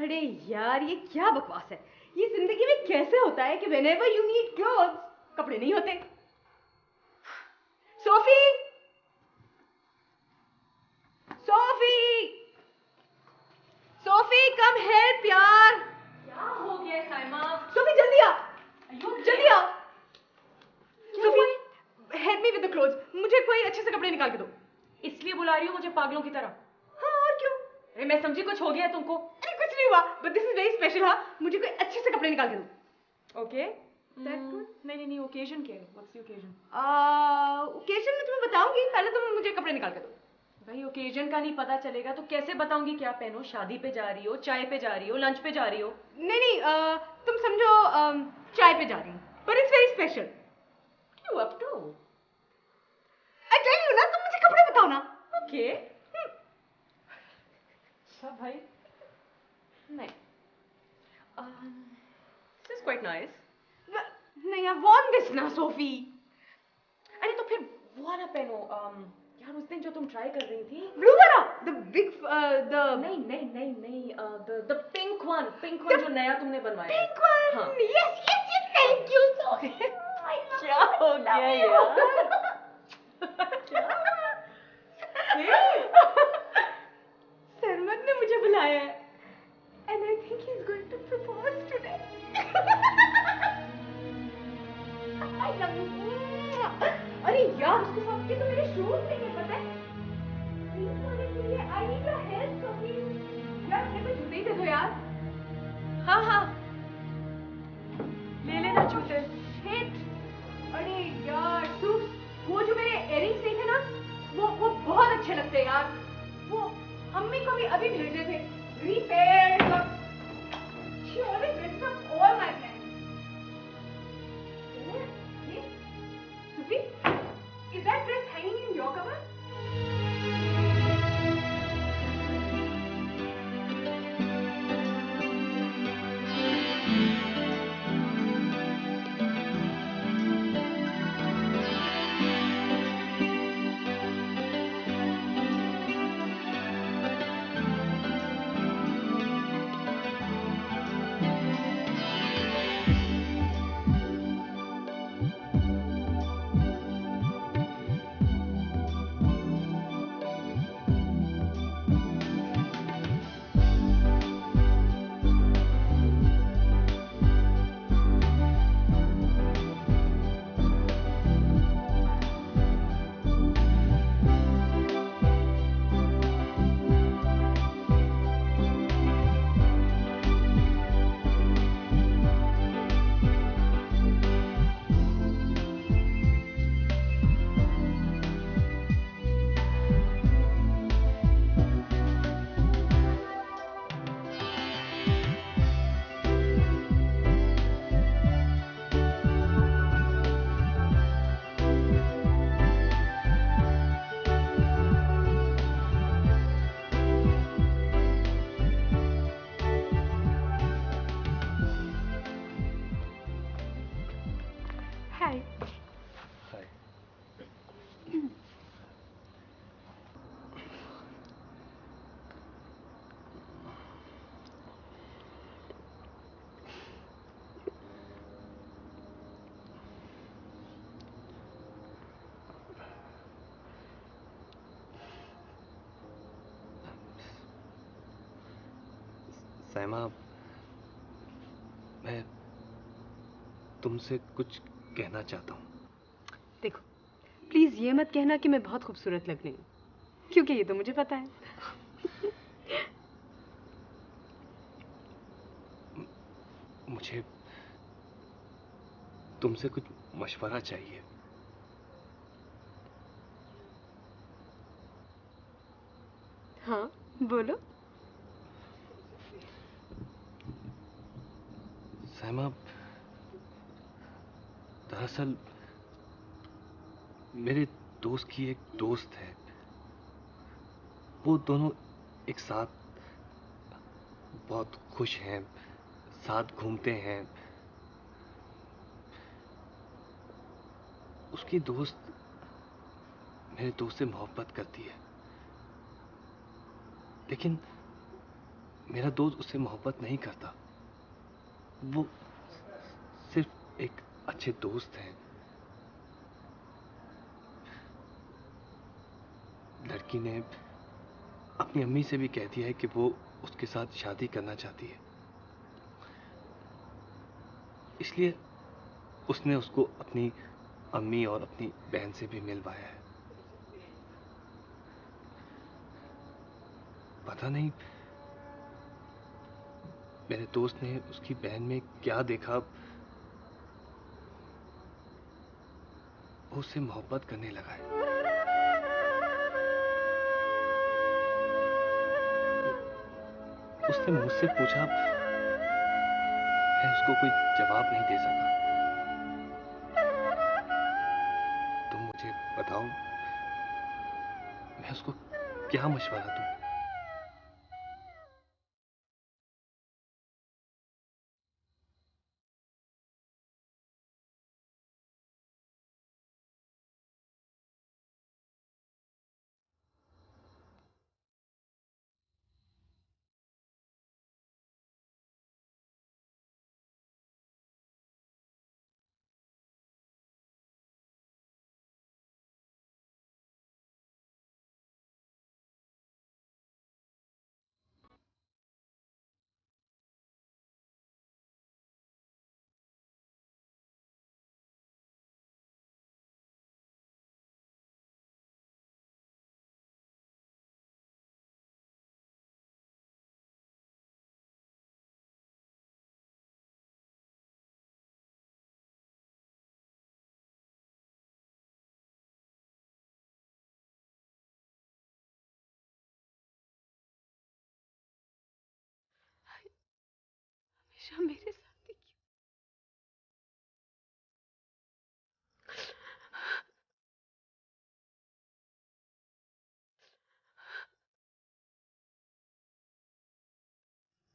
अरे यार ये क्या बकवास है। ये जिंदगी में कैसे होता है कि whenever you need clothes कपड़े नहीं होते। Sophie, Sophie, Sophie come help यार। क्या हो गया साइमा? सोफी जल्दी आ, जल्दी आ। Sophie help me with the clothes, मुझे कोई अच्छे से कपड़े निकाल के दो। इसलिए बुला रही हो मुझे पागलों की तरह? हाँ और क्यों? अरे मैं समझी कुछ हो गया तुमको। अरे कुछ नहीं हुआ, but this is very special. हाँ मुझे कोई अच्छे से कपड़े निकाल के दो। ओके नहीं ओकेजन क्या है? What's the occasion? ओकेजन मैं तुम्हें बताऊंगी, पहले तुम मुझे कपड़े निकाल के दो। भाई ओकेजन का नहीं पता चलेगा तो कैसे बताऊंगी क्या पहनो? शादी पे जा रही हो, चाय पे जा रही हो, लंच पे जा रही हो? नहीं तुम समझो चाय पे जा रही हूँ, but it's very special. You up to? I tell you ना, तुम मुझे कपड़े बताओ ना। ओके अच्छा भाई। नहीं दिस इज क्वाइट नाइस। नहीं आई वांट दिस ना सोफी। अरे तो फिर वो वाला पहनो। यार उस दिन जो तुम ट्राई कर रही थी, ब्लू वाला, द बिग द नहीं द पिंक वन जो नया तुमने बनवाया। Pink one. हाँ। Yes thank you Sophie. क्या हो गया यार? सरमद ने मुझे बुलाया है and I think he's going to propose today. I love you. अरे यार उसके साथ के तो मेरे शूज नहीं है पता है। Please वाले के लिए I need your help Sophie. यार मेरे को जूते ही दे दो यार। हाँ ले लेना जूते। Shit. अरे यार सूस, वो जो मेरे earrings नहीं थे ना, वो बहुत अच्छे लगते हैं यार। वो अम्मी को भी अभी भेजे थे। Repaired. She always dresses up all my plans. Sufi, is that dress hanging in your cupboard? Hi. हाय। सैमा, मैं तुमसे कुछ कहना चाहता हूँ। देखो प्लीज ये मत कहना कि मैं बहुत खूबसूरत लग रही हूँ, क्योंकि ये तो मुझे पता है। मुझे तुमसे कुछ मशवरा चाहिए। हाँ बोलो। सैमा, दरअसल मेरे दोस्त की एक दोस्त है, वो दोनों एक साथ बहुत खुश हैं, साथ घूमते हैं। उसकी दोस्त मेरे दोस्त से मोहब्बत करती है, लेकिन मेरा दोस्त उससे मोहब्बत नहीं करता। वो सिर्फ एक अच्छे दोस्त हैं। लड़की ने अपनी अम्मी से भी कह दिया है कि वो उसके साथ शादी करना चाहती है, इसलिए उसने उसको अपनी अम्मी और अपनी बहन से भी मिलवाया है। पता नहीं मेरे दोस्त ने उसकी बहन में क्या देखा, वो उससे मोहब्बत करने लगा है। उसने मुझसे पूछा, मैं उसको कोई जवाब नहीं दे सका। तुम मुझे बताओ, मैं उसको क्या मशवरा दूं? हमेशा मेरे साथ ही क्यों?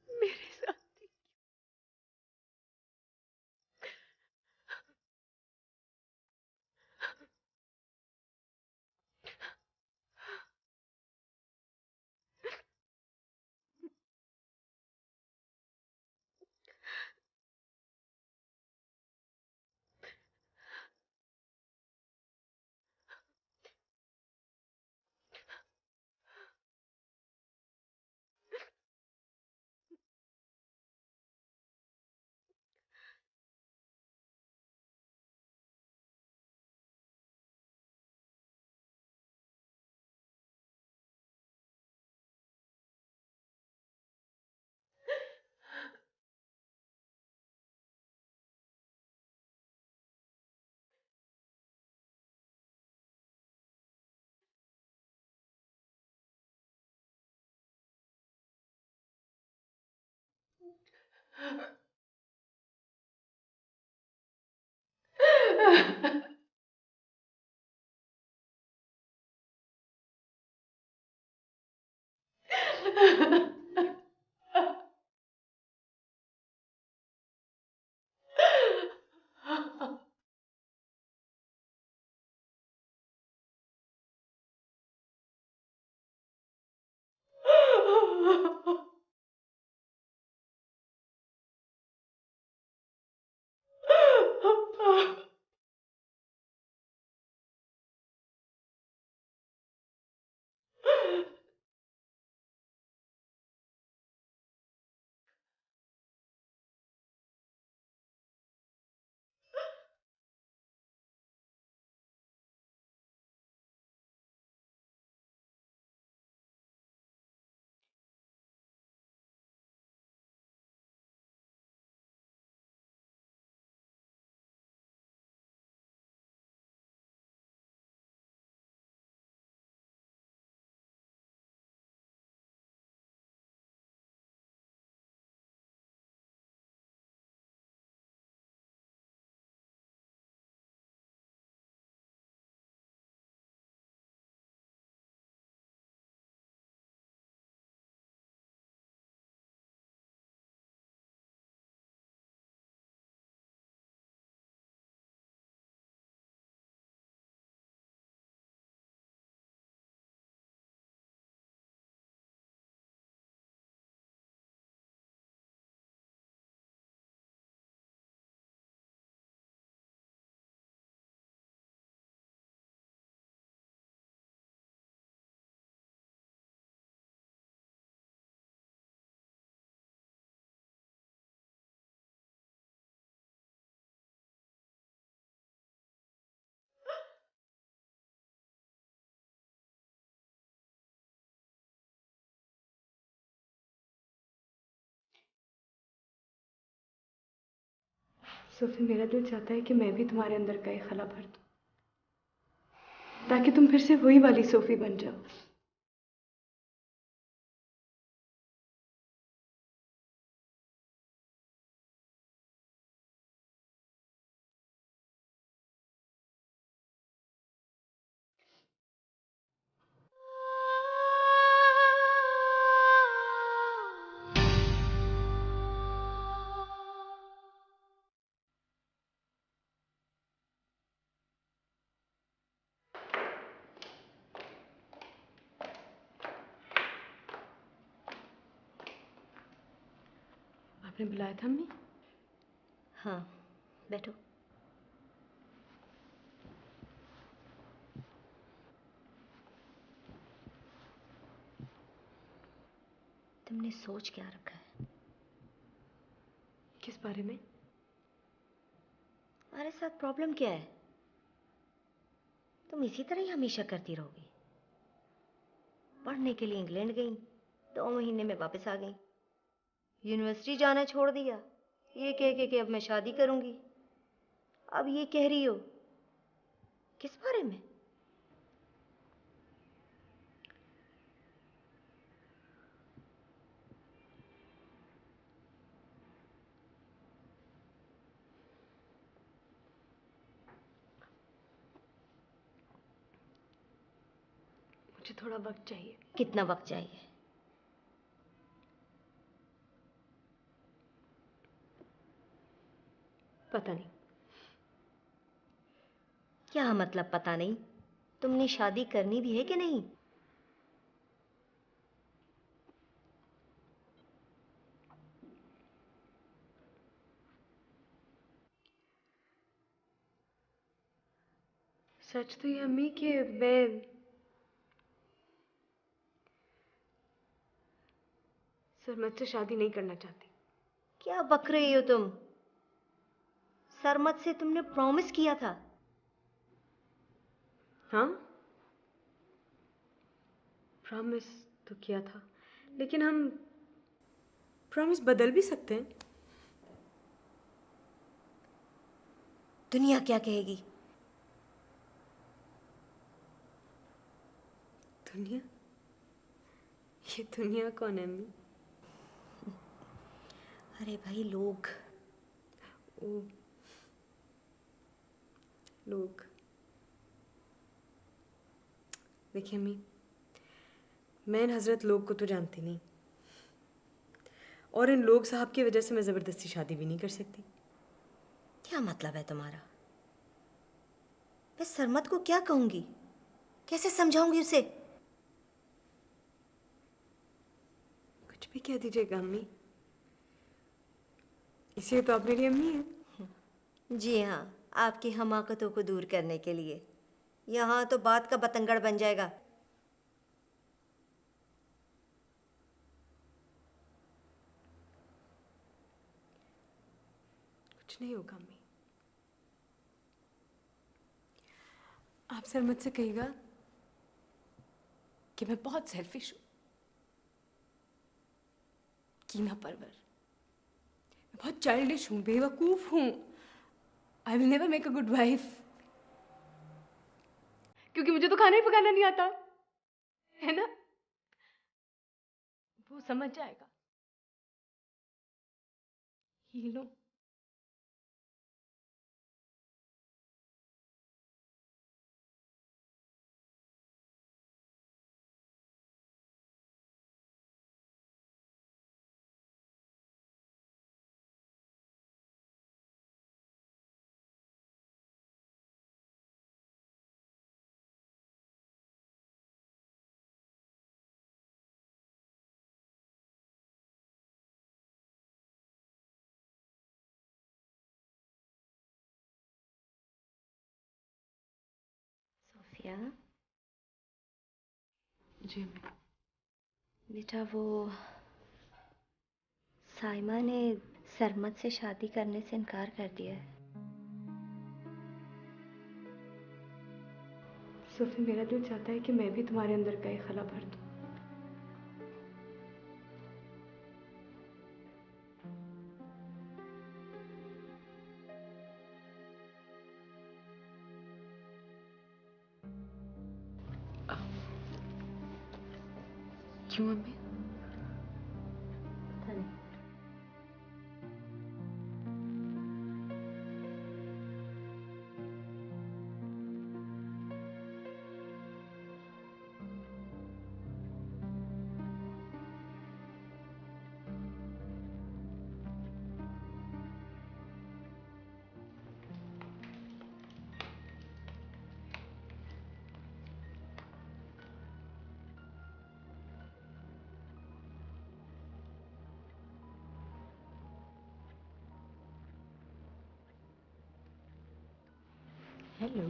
मेरे साथ ही सोफी, मेरा दिल चाहता है कि मैं भी तुम्हारे अंदर का एक खला भर दूं, ताकि तुम फिर से वही वाली सोफी बन जाओ। आपने बुलाया था अम्मी? हाँ, बैठो। तुमने सोच क्या रखा है? किस बारे में? हमारे साथ प्रॉब्लम क्या है? तुम इसी तरह ही हमेशा करती रहोगी। पढ़ने के लिए इंग्लैंड गई, 2 महीने में वापस आ गई। यूनिवर्सिटी जाना छोड़ दिया, ये कह के कि अब मैं शादी करूंगी। अब ये कह रही हो, किस बारे में? मुझे थोड़ा वक्त चाहिए। कितना वक्त चाहिए? पता नहीं। क्या मतलब पता नहीं? तुमने शादी करनी भी है कि नहीं? सच तो ये अम्मी कि मैं सरमद से शादी नहीं करना चाहती। क्या बक रही हो तुम? सरमद से तुमने प्रॉमिस किया था। हाँ, प्रॉमिस तो किया था, लेकिन हम प्रॉमिस बदल भी सकते हैं। दुनिया क्या कहेगी? दुनिया? ये दुनिया कौन है अम्मी? अरे भाई, लोग। ओ, लोग। देखिए अम्मी, मैं इन हजरत लोग को तो जानती नहीं, और इन लोग साहब की वजह से मैं ज़बरदस्ती शादी भी नहीं कर सकती। क्या मतलब है तुम्हारा? मैं सरमद को क्या कहूंगी? कैसे समझाऊंगी उसे? कुछ भी कह दीजिएगा अम्मी, इसलिए तो आप मेरी अम्मी हैं। जी हाँ, आपकी हमाकतों को दूर करने के लिए। यहाँ तो बात का बतंगड़ बन जाएगा। कुछ नहीं होगा अम्मी। आप सरमद से कहिएगा कि मैं बहुत सेल्फिश हूँ, कीना परवर, मैं बहुत चाइल्डिश हूँ, बेवकूफ हूँ। I will never make a good wife, क्योंकि मुझे तो खाना ही पकाना नहीं आता है ना। वो समझ जाएगा। ही नो। सोफिया जी बेटा, वो साइमा ने सरमद से शादी करने से इनकार कर दिया है। सोफी, मेरा दिल चाहता है कि मैं भी तुम्हारे अंदर का एक खला भर दूं। क्यों अम्मी? पता नहीं। हेलो,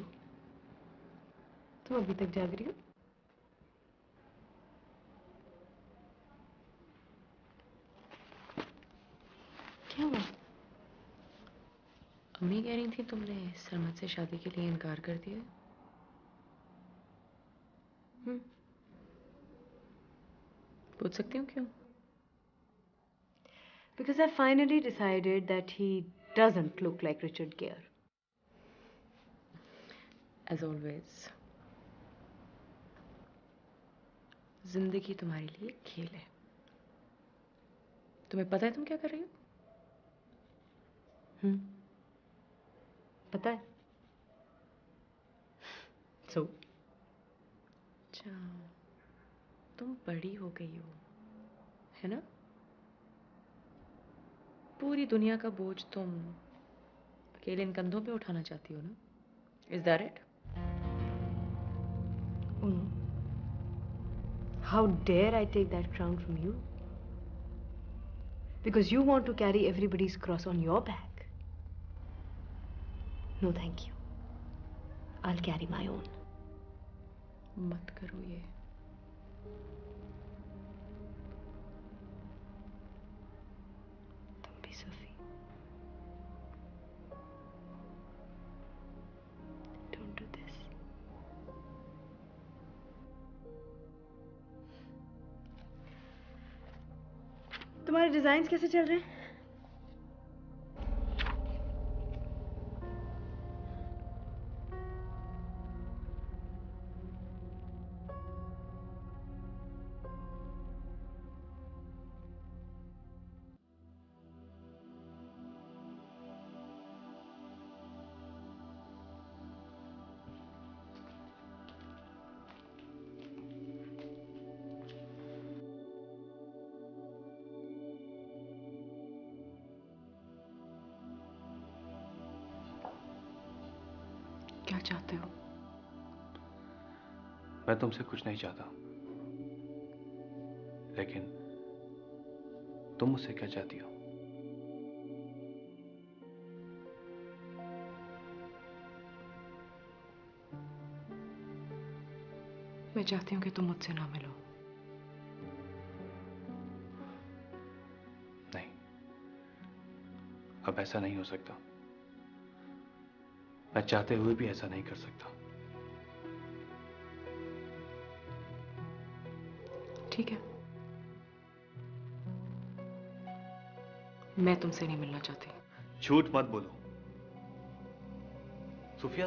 तुम अभी तक जाग रही हो? क्या हुआ? अम्मी कह रही थी तुमने सरमद से शादी के लिए इनकार कर दिया। पूछ सकती हूँ क्यों? Because I finally decided that he doesn't look like Richard Gere. As always, जिंदगी तुम्हारे लिए खेल है। तुम्हें पता है तुम क्या कर रही हो? पता है? So, अच्छा, तुम बड़ी हो गई हो, है ना? पूरी दुनिया का बोझ तुम अकेले इन कंधों पे उठाना चाहती हो ना? Is that it? Oh no. How dare I take that crown from you? Because you want to carry everybody's cross on your back. No, thank you. I'll carry my own. मत करो ये। तुम भी सफी। Don't do this. तुम्हारे designs कैसे चल रहे हैं? क्या चाहते हो? मैं तुमसे कुछ नहीं चाहता, लेकिन तुम मुझसे क्या चाहती हो? मैं चाहती हूँ कि तुम मुझसे ना मिलो। नहीं, अब ऐसा नहीं हो सकता। मैं चाहते हुए भी ऐसा नहीं कर सकता। ठीक है, मैं तुमसे नहीं मिलना चाहती। झूठ मत बोलो सुफिया,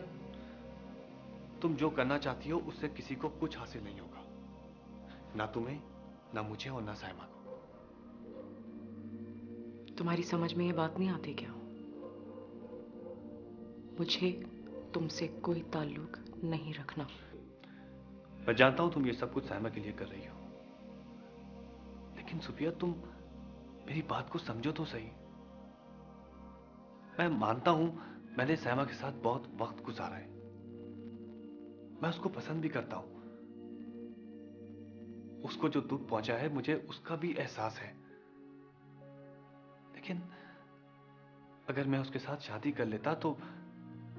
तुम जो करना चाहती हो उससे किसी को कुछ हासिल नहीं होगा, ना तुम्हें, ना मुझे और ना साइमा को। तुम्हारी समझ में ये बात नहीं आती क्या? मुझे तुमसे कोई ताल्लुक नहीं रखना। मैं जानता हूं तुम ये सब कुछ साइमा के लिए कर रही हो, लेकिन सुफिया तुम मेरी बात को समझो तो सही। मैं मानता हूं मैंने साइमा के साथ बहुत वक्त गुजारा है, मैं उसको पसंद भी करता हूं, उसको जो दुख पहुंचा है मुझे उसका भी एहसास है, लेकिन अगर मैं उसके साथ शादी कर लेता तो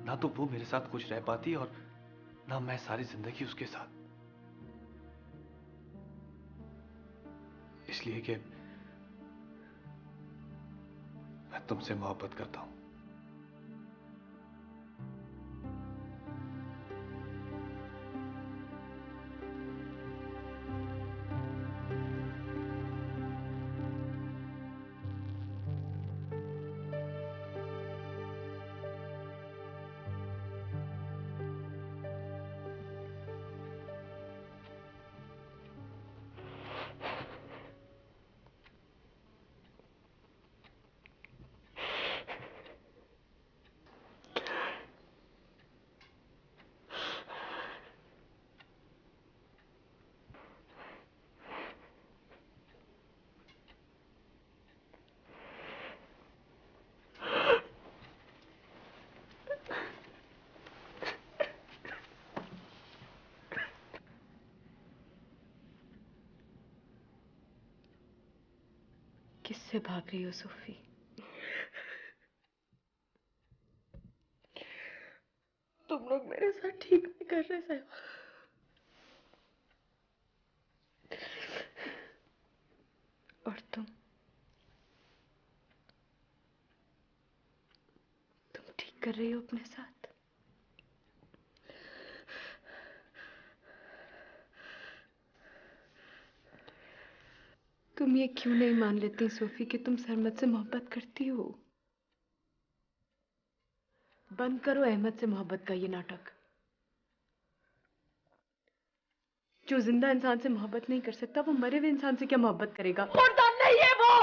ना तो वो मेरे साथ खुश रह पाती और ना मैं सारी जिंदगी उसके साथ। इसलिए कि मैं तुमसे मोहब्बत करता हूं। किससे भाग रही हो सोफी? तुम लोग मेरे साथ ठीक नहीं कर रहे साहिबा। और तुम ठीक कर रही हो अपने साथ। तुम ये क्यों नहीं मान लेती सोफी कि तुम सरमद से मोहब्बत करती हो? बंद करो अहमद से मोहब्बत का ये नाटक। जो जिंदा इंसान से मोहब्बत नहीं कर सकता वो मरे हुए इंसान से क्या मोहब्बत करेगा? मुर्दा नहीं है वो,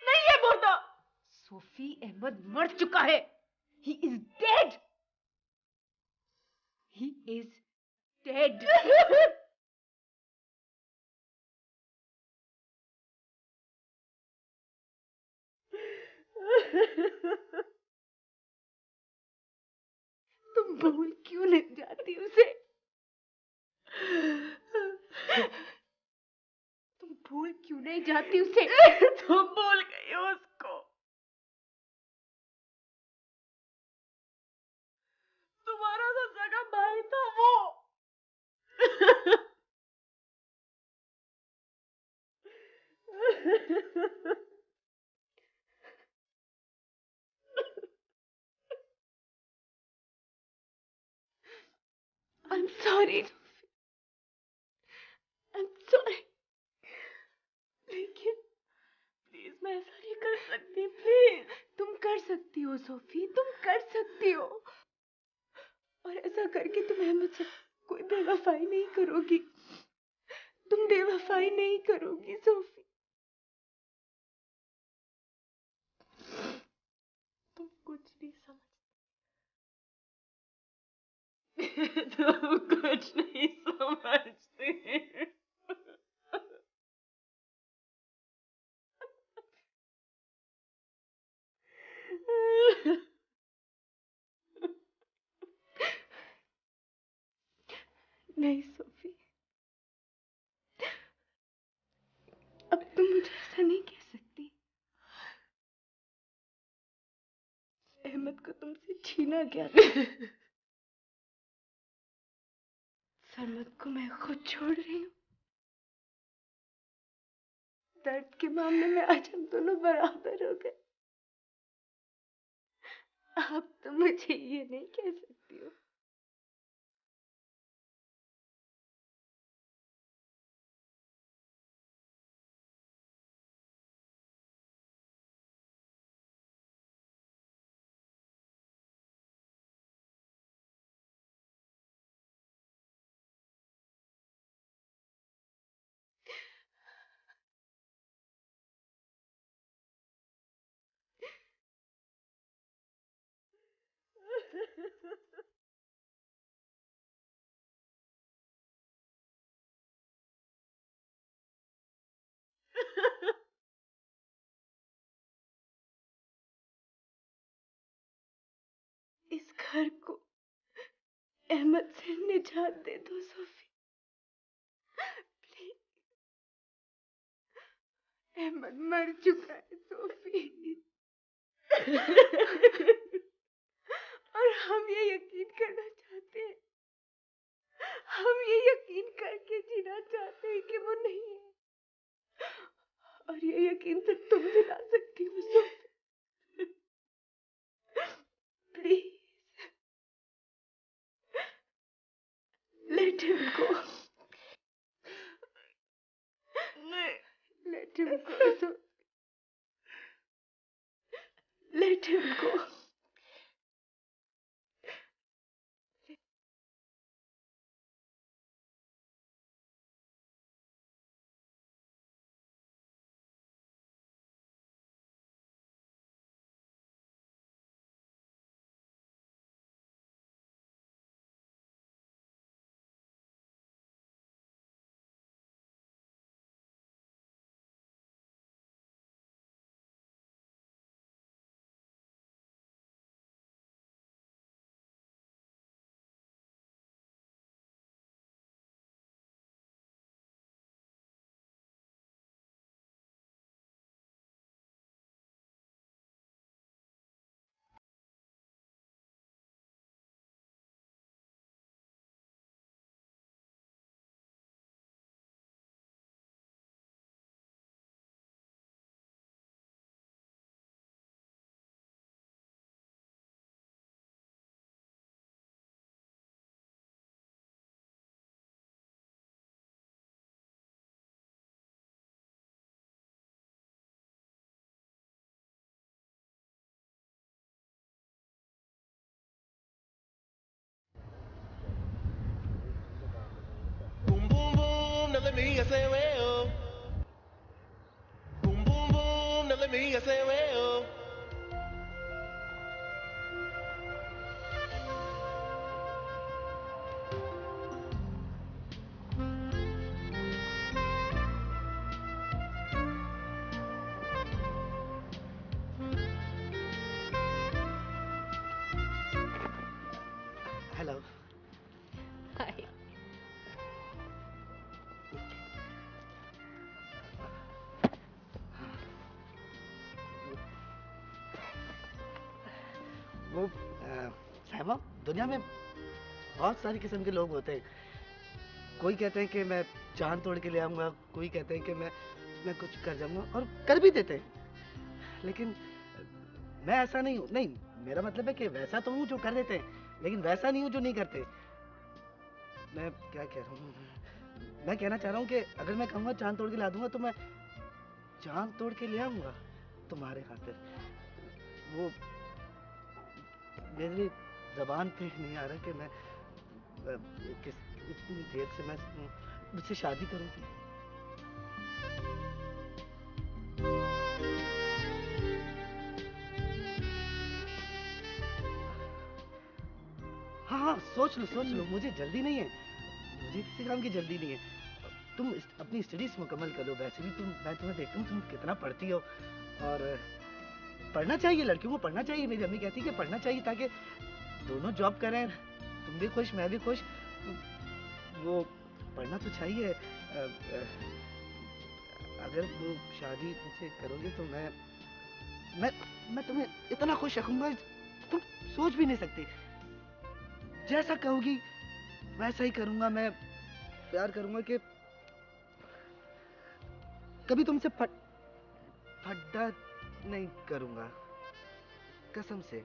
नहीं है मुर्दा। सोफी, अहमद मर चुका है। He is dead. He is dead. तुम भूल क्यों नहीं जाती उसे? तुम भूल क्यों नहीं जाती उसे? तुम भूल गई हो उसको। तुम्हारा तो सगा भाई था वो। I'm sorry. I'm sorry. लेकिन प्लीज मैं ऐसा नहीं कर सकती। प्लीज तुम कर सकती हो सोफी, तुम कर सकती हो। और ऐसा करके तुम अहमद से कोई बेवफाई नहीं करोगी। तुम बेवफाई नहीं करोगी सोफी। तुम कुछ नहीं समझती। तुम कुछ नहीं समझती। नहीं सोफी, अब तुम मुझे ऐसा नहीं कह सकती। अहमद को तुमसे छीना गया था। सरमद को मैं खुद छोड़ रही हूँ। दर्द के मामले में आज हम दोनों बराबर हो गए। आप तो मुझे ये नहीं कह सकती हो। इस घर को अहमद से निजात दे दो सोफी, प्लीज। अहमद मर चुका है सोफी। और हम ये यकीन करना चाहते हैं, हम ये यकीन करके जीना चाहते हैं कि वो नहीं है। और ये यकीन सिर्फ तुम दिला सकती हो Sophie. Please let him go. Let him go. So, let him go. say well. Boom, boom, boom. Now let me hear you say well. Hello. Hi. वो साहिबा, दुनिया में बहुत सारी किस्म के लोग होते हैं। कोई कहते हैं कि मैं चांद तोड़ के ले आऊँगा, कोई कहते हैं कि मैं कुछ कर जाऊँगा, और कर भी देते हैं। लेकिन मैं ऐसा नहीं हूँ। नहीं, मेरा मतलब है कि वैसा तो हूँ जो कर देते हैं, लेकिन वैसा नहीं हूँ जो नहीं करते। मैं क्या कह रहा हूँ, मैं कहना चाह रहा हूँ कि अगर मैं कहूँगा चांद तोड़ के ला दूंगा तो मैं चांद तोड़ के ले आऊँगा तुम्हारे खातिर। वो मेरी ज़बान पे नहीं आ रहा कि मैं किस इतनी देर से मैं मुझसे शादी करूँगी। हाँ हाँ, सोच लो, मुझे जल्दी नहीं है, मुझे किसी काम की जल्दी नहीं है। तुम अपनी स्टडीज मुकम्मल कर लो। वैसे भी मैं तुम्हें देखता हूँ तुम कितना पढ़ती हो, और पढ़ना चाहिए, लड़कियों को पढ़ना चाहिए। मेरी अम्मी कहती है कि पढ़ना चाहिए ताकि दोनों जॉब करें, तुम भी खुश मैं भी खुश। वो पढ़ना तो चाहिए। अगर वो शादी मुझसे करोगे तो मैं तुम्हें इतना खुश रखूंगा तुम सोच भी नहीं सकती। जैसा कहोगी वैसा ही करूंगा। मैं प्यार करूंगा कि कभी तुमसे फड्डा नहीं करूंगा, कसम से।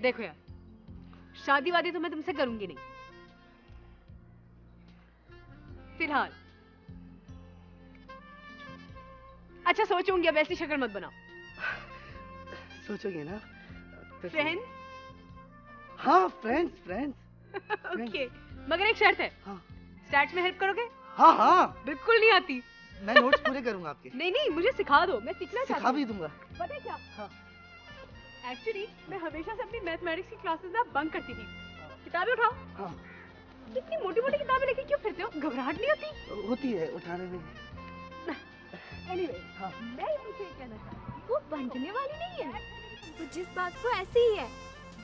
देखो यार, शादी वादी तो मैं तुमसे करूंगी नहीं फिलहाल। अच्छा सोचूंगी, अब ऐसी शक्ल मत बनाओ। सोचोगे ना? फ्रेंड्स? हाँ, फ्रेंड्स। ओके, मगर एक शर्त है। हाँ। स्टैट्स में हेल्प करोगे? हाँ। बिल्कुल नहीं आती। मैं नोट्स पूरे करूंगा आपके। नहीं, मुझे सिखा दो, मैं सीखना चाहती हूँ। सिखा भी दूंगा। पता है क्या? हाँ। एक्चुअली मैं हमेशा से अपनी मैथमेटिक्स की क्लासेस ना बंक करती थी। किताबें उठाओ। हाँ। इतनी मोटी किताबें लेके क्यों फिरते हो? घबराहट नहीं होती? होती है उठाने में। एनीवे, हाँ। मैं तुमसे कहना चाहती हूँ, वो बंधने वाली नहीं है, वो जिस बात को ऐसी ही है,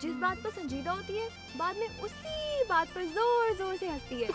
जिस बात पर संजीदा होती है बाद में उसी बात पर जोर जोर से हंसती है।